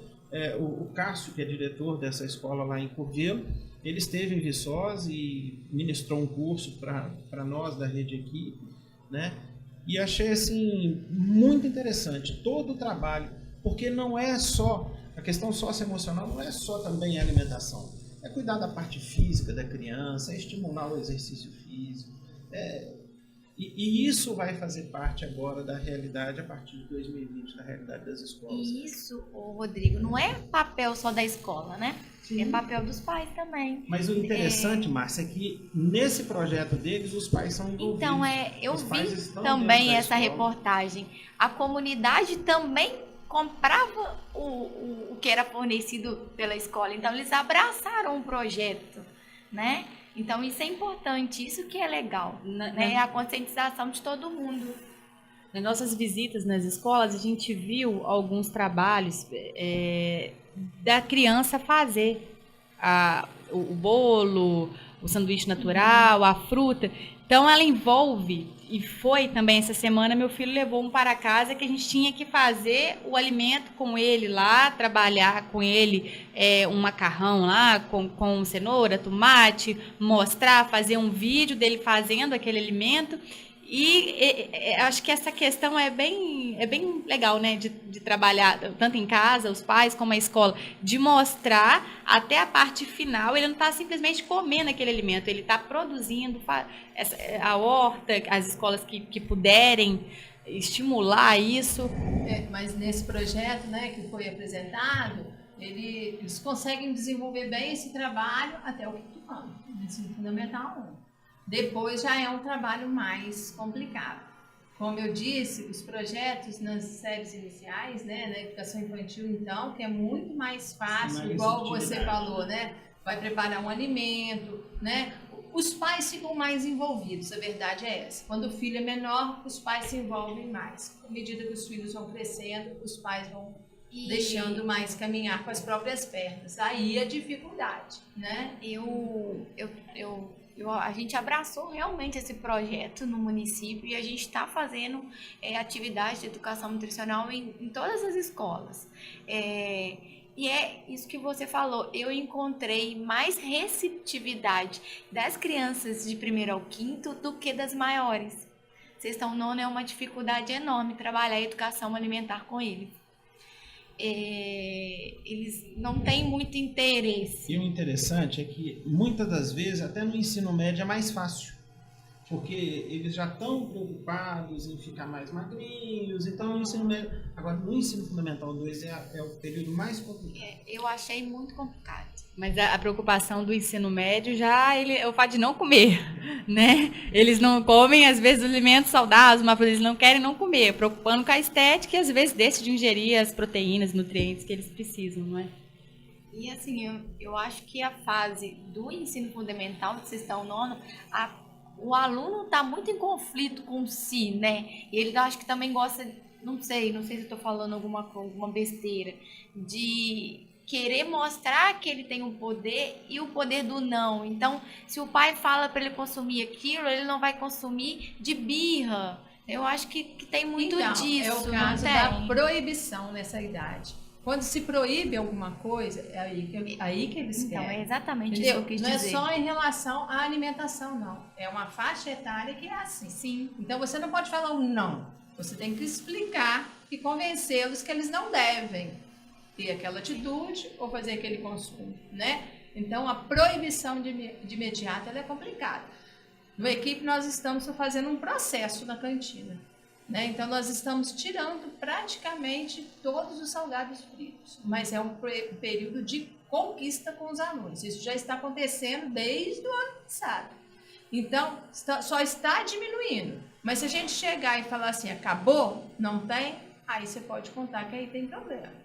o Cássio, que é diretor dessa escola lá em Curvelo, ele esteve em Viçosa e ministrou um curso para nós da Rede Equipe, né? E achei assim muito interessante todo o trabalho, porque não é só a questão socioemocional, não é só também a alimentação, é cuidar da parte física da criança, é estimular o exercício físico, e isso vai fazer parte agora da realidade, a partir de 2020, da realidade das escolas. E isso, Rodrigo, não é papel só da escola, né? Sim. É papel dos pais também. Mas o interessante, Márcia, é que nesse projeto deles, os pais são envolvidos. Então, eu vi também essa reportagem. A comunidade também comprava o que era fornecido pela escola. Então, eles abraçaram o projeto, né? Então, isso é importante, isso que é legal, né? A conscientização de todo mundo. Nas nossas visitas nas escolas, a gente viu alguns trabalhos da criança fazer o bolo, o sanduíche natural, a fruta. Então, ela envolve, e foi também essa semana, meu filho levou um para casa que a gente tinha que fazer o alimento com ele lá, trabalhar com ele um macarrão lá, com cenoura, tomate, mostrar, fazer um vídeo dele fazendo aquele alimento. E acho que essa questão é bem legal, né, de trabalhar tanto em casa, os pais, como a escola, de mostrar até a parte final. Ele não está simplesmente comendo aquele alimento, ele está produzindo a horta, as escolas que puderem estimular isso. Mas nesse projeto, né, que foi apresentado, eles conseguem desenvolver bem esse trabalho até o quinto ano, no ensino fundamental 1. Depois já é um trabalho mais complicado. Como eu disse, os projetos nas séries iniciais, né, na educação infantil, então, que é muito mais fácil, igual você falou, né? Vai preparar um alimento, né? Os pais ficam mais envolvidos, a verdade é essa. Quando o filho é menor, os pais se envolvem mais. À medida que os filhos vão crescendo, os pais vão deixando mais caminhar com as próprias pernas. Aí a dificuldade, né? A gente abraçou realmente esse projeto no município e a gente está fazendo atividade de educação nutricional em todas as escolas. E é isso que você falou, eu encontrei mais receptividade das crianças de 1º ao 5º do que das maiores. Sexta ao nono é uma dificuldade enorme trabalhar a educação alimentar com eles. Eles não têm muito interesse. E o interessante é que muitas das vezes até no ensino médio é mais fácil, porque eles já estão preocupados em ficar mais magrinhos. Então o ensino médio, agora no ensino fundamental 2 é o período mais complicado. Eu achei muito complicado. Mas a preocupação do ensino médio já é o fato de não comer, né? Eles não comem, às vezes, alimentos saudáveis, mas eles não querem não comer, preocupando com a estética e, às vezes, deixam de ingerir as proteínas, nutrientes que eles precisam, não é? E, assim, eu acho que a fase do ensino fundamental, do sexto ao nono, o aluno está muito em conflito com si, né? E ele, acho que também gosta não sei se eu estou falando alguma besteira, de querer mostrar que ele tem um poder e o poder do não. Então, se o pai fala para ele consumir aquilo, ele não vai consumir de birra. Eu acho que tem muito disso. É o caso da proibição nessa idade. Quando se proíbe alguma coisa, é aí que eles querem. Então, é exatamente entendeu? isso que eu quis não dizer. É só em relação à alimentação, não. É uma faixa etária que é assim. Sim. Então, você não pode falar um não. Você tem que explicar e convencê-los que eles não devem ter aquela atitude ou fazer aquele consumo, né? Então, a proibição de imediato ela é complicada. No equipe, nós estamos fazendo um processo na cantina, né? Então, nós estamos tirando praticamente todos os salgados fritos, mas é um período de conquista com os alunos. Isso já está acontecendo desde o ano passado. Então, só está diminuindo. Mas se a gente chegar e falar assim, acabou, não tem, aí você pode contar que aí tem problema.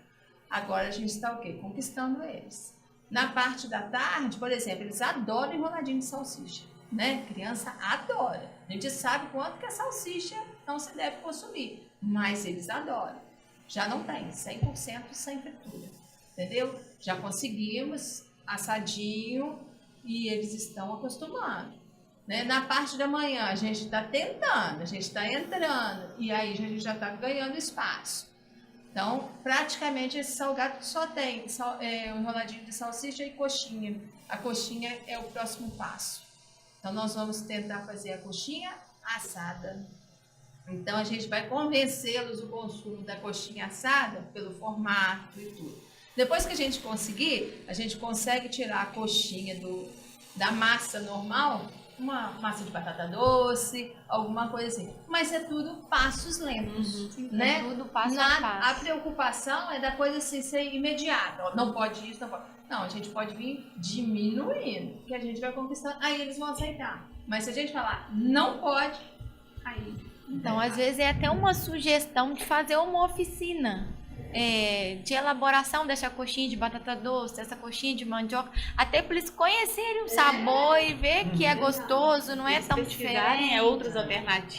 Agora a gente está o quê? Conquistando eles. Na parte da tarde, por exemplo, eles adoram enroladinho de salsicha, né? Criança adora. A gente sabe quanto que a salsicha não se deve consumir, mas eles adoram. Já não tem, 100% sem fritura, entendeu? Já conseguimos assadinho e eles estão acostumando. Né? Na parte da manhã, a gente está tentando, a gente está entrando, e aí a gente já está ganhando espaço. Então, praticamente esse salgado só tem um enroladinho de salsicha e coxinha. A coxinha é o próximo passo. Então, nós vamos tentar fazer a coxinha assada. Então, a gente vai convencê-los do consumo da coxinha assada pelo formato e tudo. Depois que a gente conseguir, a gente consegue tirar a coxinha da massa normal, uma massa de batata doce, alguma coisa assim. Mas é tudo passos lentos, né? É tudo passo a passo. A preocupação é da coisa assim, ser imediata. Ó, não pode isso, não pode. Não, a gente pode vir diminuindo, que a gente vai conquistando, aí eles vão aceitar. Mas se a gente falar, não pode, aí... Então, às vezes é até uma sugestão de fazer uma oficina de elaboração dessa coxinha de batata doce, dessa coxinha de mandioca, até para eles conhecerem o sabor e ver que é gostoso, não é tão diferente. Outras alternativas.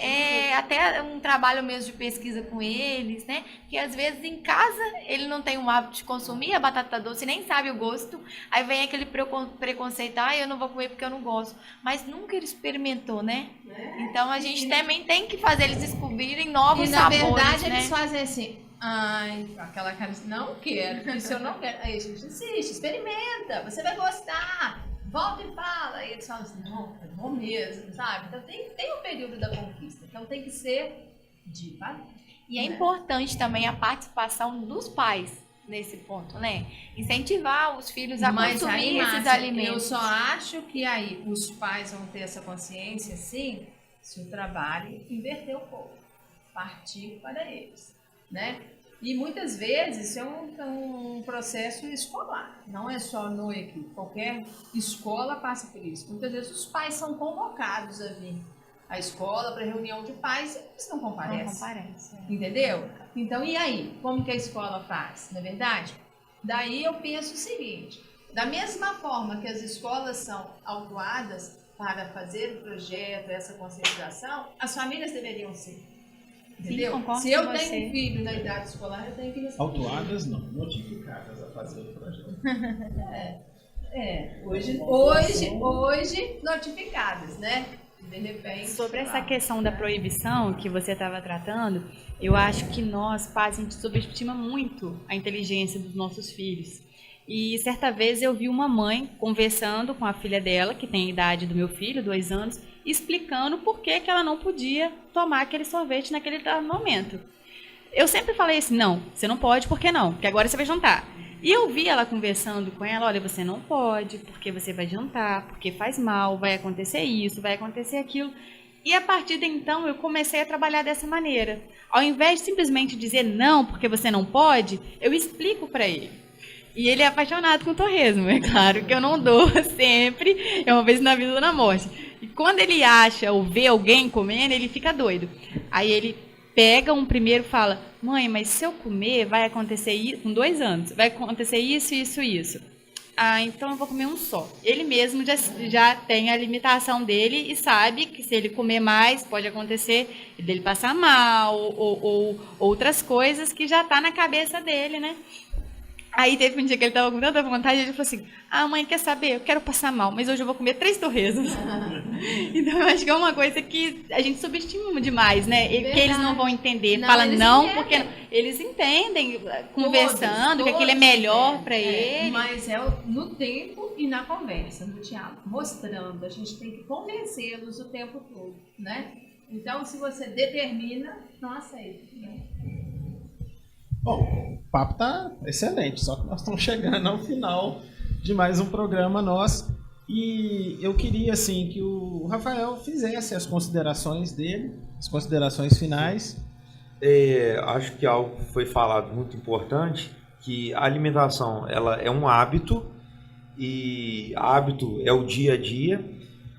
Até um trabalho mesmo de pesquisa com eles, né? Que às vezes em casa ele não tem o hábito de consumir a batata doce, nem sabe o gosto, aí vem aquele preconceito, eu não vou comer porque eu não gosto, mas nunca ele experimentou, né? Então a gente também tem que fazer eles descobrirem novos sabores, na verdade, né? eles fazem assim, aquela cara assim, não quero, isso eu não quero. Aí a gente insiste, experimenta, você vai gostar, volta e fala. Aí eles falam assim, não, é bom mesmo, sabe? Então tem um período da conquista, então tem que ser devagar. E é importante também a participação dos pais nesse ponto, né? Incentivar os filhos a consumir esses alimentos. Eu só acho que aí os pais vão ter essa consciência, sim, se o trabalho inverter um pouco, partir para eles, né? E muitas vezes isso é um processo escolar, não é só no equipe, qualquer escola passa por isso. Muitas vezes os pais são convocados a vir à escola para reunião de pais e eles não comparecem. Não comparecem. Entendeu? Então, e aí? Como que a escola faz? Não é verdade? Daí eu penso o seguinte, da mesma forma que as escolas são autuadas para fazer o projeto, essa conscientização, as famílias deveriam ser. Entendeu? Sim, se eu tenho um filho na idade escolar, eu tenho que receber. Autuadas não, notificadas a fazer o projeto. Hoje notificadas, né? De repente. Sobre essa questão da proibição que você estava tratando, eu acho que nós, pais, a gente subestima muito a inteligência dos nossos filhos. E certa vez eu vi uma mãe conversando com a filha dela, que tem a idade do meu filho, 2 anos, explicando por que ela não podia tomar aquele sorvete naquele momento. Eu sempre falei assim, não, você não pode, por que não? Porque agora você vai jantar. E eu vi ela conversando com ela, olha, você não pode, porque você vai jantar, porque faz mal, vai acontecer isso, vai acontecer aquilo. E a partir de então eu comecei a trabalhar dessa maneira. Ao invés de simplesmente dizer não, porque você não pode, eu explico para ele. E ele é apaixonado com torresmo, é claro que eu não dou sempre, é uma vez na vida ou na morte. E quando ele acha ou vê alguém comendo, ele fica doido. Aí ele pega um primeiro e fala, mãe, mas se eu comer vai acontecer isso, com 2 anos, vai acontecer isso, isso, isso. então eu vou comer um só. Ele mesmo já tem a limitação dele e sabe que se ele comer mais, pode acontecer dele passar mal ou outras coisas que já tá na cabeça dele, né? Aí teve um dia que ele tava com tanta vontade, ele falou assim, mãe, quer saber? Eu quero passar mal, mas hoje eu vou comer 3 torresmos. Então eu acho que é uma coisa que a gente subestima demais, né? Que eles não vão entender. Fala não, porque eles entendem, conversando, todos que aquilo é melhor para ele. Mas é no tempo e na conversa, no diálogo, mostrando. A gente tem que convencê-los o tempo todo, né? Então, se você determina, não aceita, né? Bom, o papo tá excelente, só que nós estamos chegando ao final de mais um programa nosso e eu queria assim que o Rafael fizesse as considerações dele, as considerações finais. Acho que algo que foi falado muito importante, que a alimentação ela é um hábito e hábito é o dia a dia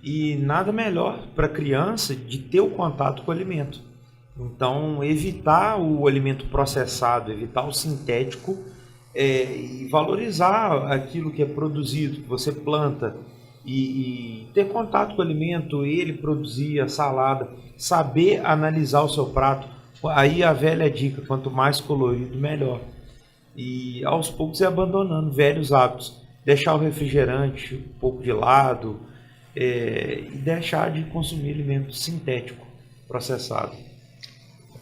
e nada melhor para a criança de ter o contato com o alimento. Então, evitar o alimento processado, evitar o sintético e valorizar aquilo que é produzido, que você planta e ter contato com o alimento, ele produzir a salada, saber analisar o seu prato. Aí a velha dica, quanto mais colorido, melhor. E aos poucos ir abandonando velhos hábitos, deixar o refrigerante um pouco de lado e deixar de consumir alimento sintético, processado.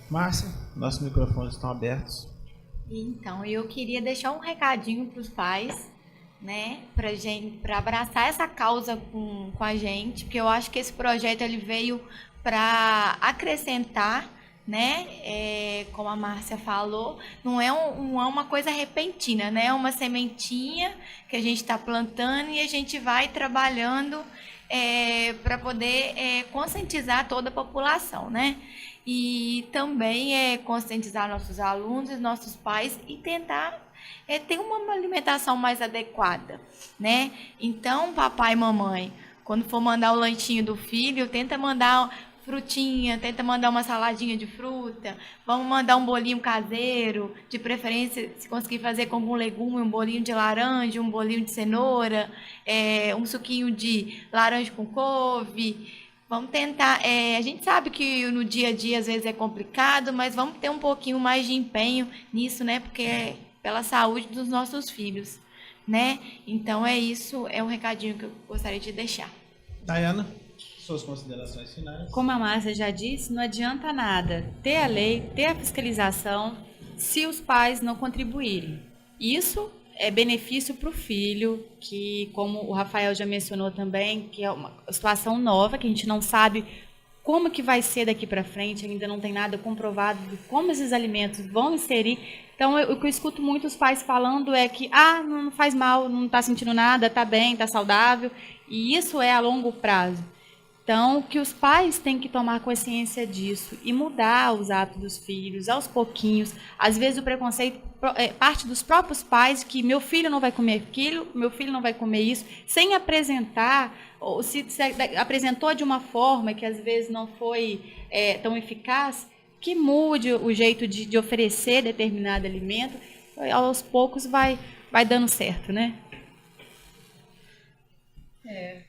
Márcia, nossos microfones estão abertos. Então, eu queria deixar um recadinho para os pais, né, para abraçar essa causa com a gente, porque eu acho que esse projeto ele veio para acrescentar, né, como a Márcia falou, não é uma coisa repentina, né, é uma sementinha que a gente está plantando e a gente vai trabalhando para poder conscientizar toda a população, né? E também conscientizar nossos alunos, nossos pais e tentar ter uma alimentação mais adequada, né? Então, papai e mamãe, quando for mandar o lanchinho do filho, tenta mandar frutinha, tenta mandar uma saladinha de fruta, vamos mandar um bolinho caseiro, de preferência, se conseguir fazer com algum legume, um bolinho de laranja, um bolinho de cenoura, um suquinho de laranja com couve. Vamos tentar, a gente sabe que no dia a dia às vezes é complicado, mas vamos ter um pouquinho mais de empenho nisso, né? Porque é pela saúde dos nossos filhos, né? Então é isso, é um recadinho que eu gostaria de deixar. Dayana, suas considerações finais. Como a Márcia já disse, não adianta nada ter a lei, ter a fiscalização, se os pais não contribuírem. Isso é benefício para o filho, que, como o Rafael já mencionou também, que é uma situação nova, que a gente não sabe como que vai ser daqui para frente, ainda não tem nada comprovado de como esses alimentos vão inserir. Então, o que eu escuto muitos pais falando é que, não faz mal, não está sentindo nada, está bem, está saudável, e isso é a longo prazo. Então, que os pais têm que tomar consciência disso e mudar os hábitos dos filhos, aos pouquinhos. Às vezes o preconceito parte dos próprios pais, que meu filho não vai comer aquilo, meu filho não vai comer isso, sem apresentar, ou se apresentou de uma forma que às vezes não foi tão eficaz, que mude o jeito de oferecer determinado alimento, aos poucos vai dando certo, né?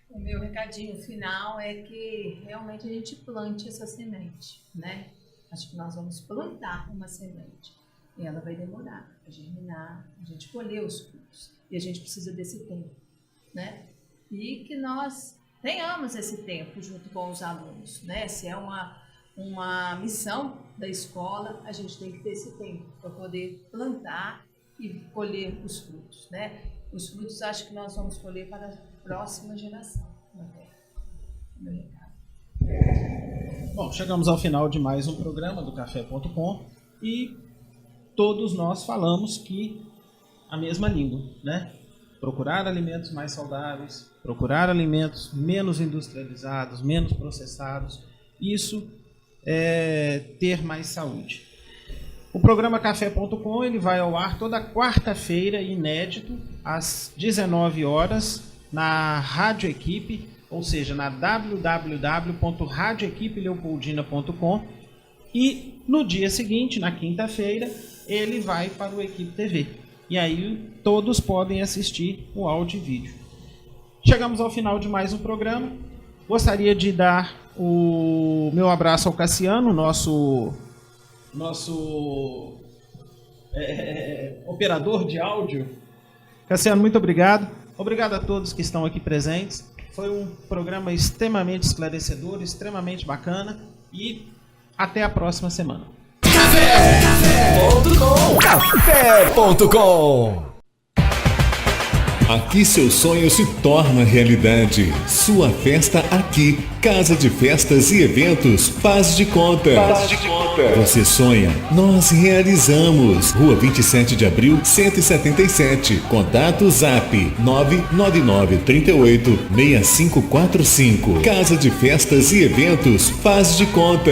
O meu recadinho final é que realmente a gente plante essa semente, né? Acho que nós vamos plantar uma semente e ela vai demorar para germinar, a gente colher os frutos e a gente precisa desse tempo, né? E que nós tenhamos esse tempo junto com os alunos, né? Se é uma missão da escola, a gente tem que ter esse tempo para poder plantar e colher os frutos, né? Os frutos acho que nós vamos colher para a próxima geração na Terra. Meu recado. Bom, chegamos ao final de mais um programa do Café.com e todos nós falamos que a mesma língua, né? Procurar alimentos mais saudáveis, procurar alimentos menos industrializados, menos processados, isso é ter mais saúde. O programa Café.com ele vai ao ar toda quarta-feira, inédito, às 19 horas, na Rádio Equipe, ou seja, na www.radioequipeleopoldina.com, e no dia seguinte, na quinta-feira, ele vai para o Equipe TV. e aí todos podem assistir o áudio e vídeo. Chegamos ao final de mais um programa. Gostaria de dar o meu abraço ao Cassiano, nosso operador de áudio. Cassiano, muito obrigado. Obrigado a todos que estão aqui presentes. Foi um programa extremamente esclarecedor, extremamente bacana e até a próxima semana. Café.com. Aqui seu sonho se torna realidade. Sua festa aqui. Casa de Festas e Eventos Faz de Conta. Você sonha, nós realizamos. Rua 27 de Abril, 177. Contato Zap 999386545. Casa de Festas e Eventos Faz de Conta.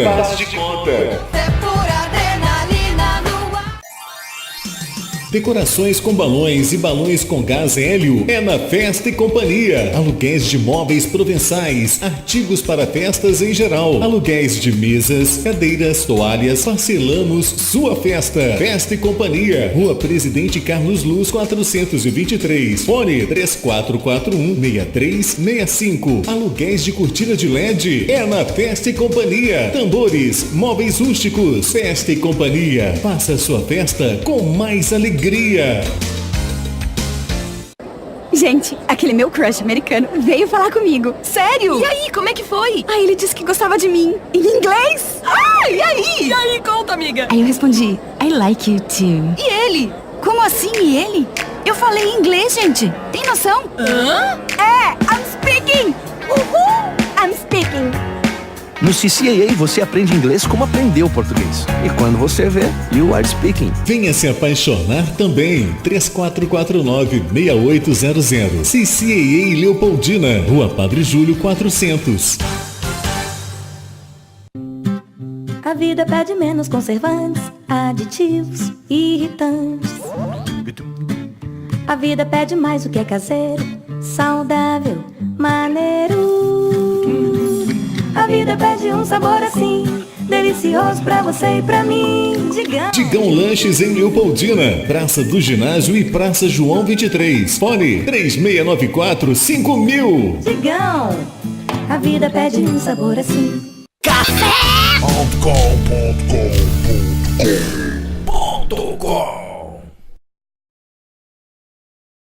Decorações com balões e balões com gás hélio é na Festa e Companhia. Aluguéis de móveis provençais, artigos para festas em geral, aluguéis de mesas, cadeiras, toalhas, parcelamos sua festa. Festa e Companhia, Rua Presidente Carlos Luz 423, fone 3441-6365. Aluguéis de cortina de LED é na Festa e Companhia. Tambores, móveis rústicos, Festa e Companhia. Faça sua festa com mais alegria. Gente, aquele meu crush americano veio falar comigo. Sério? E aí, como é que foi? Aí ele disse que gostava de mim. Em inglês? E aí? E aí, conta, amiga. Aí eu respondi, I like you too. E ele? Como assim, e ele? Eu falei em inglês, gente. Tem noção? I'm speaking. Uhul. I'm speaking. No CCAA você aprende inglês como aprendeu português. E quando você vê, you are speaking. Venha se apaixonar também. 3449-6800. CCAA Leopoldina, Rua Padre Júlio 400. A vida pede menos conservantes, aditivos, irritantes. A vida pede mais o que é caseiro, saudável, maneiro. A vida pede um sabor assim, delicioso pra você e pra mim. Digão Lanches em Leopoldina, Praça do Ginásio e Praça João 23. Fone 3694-5000. Digão, a vida pede um sabor assim. Café.com.br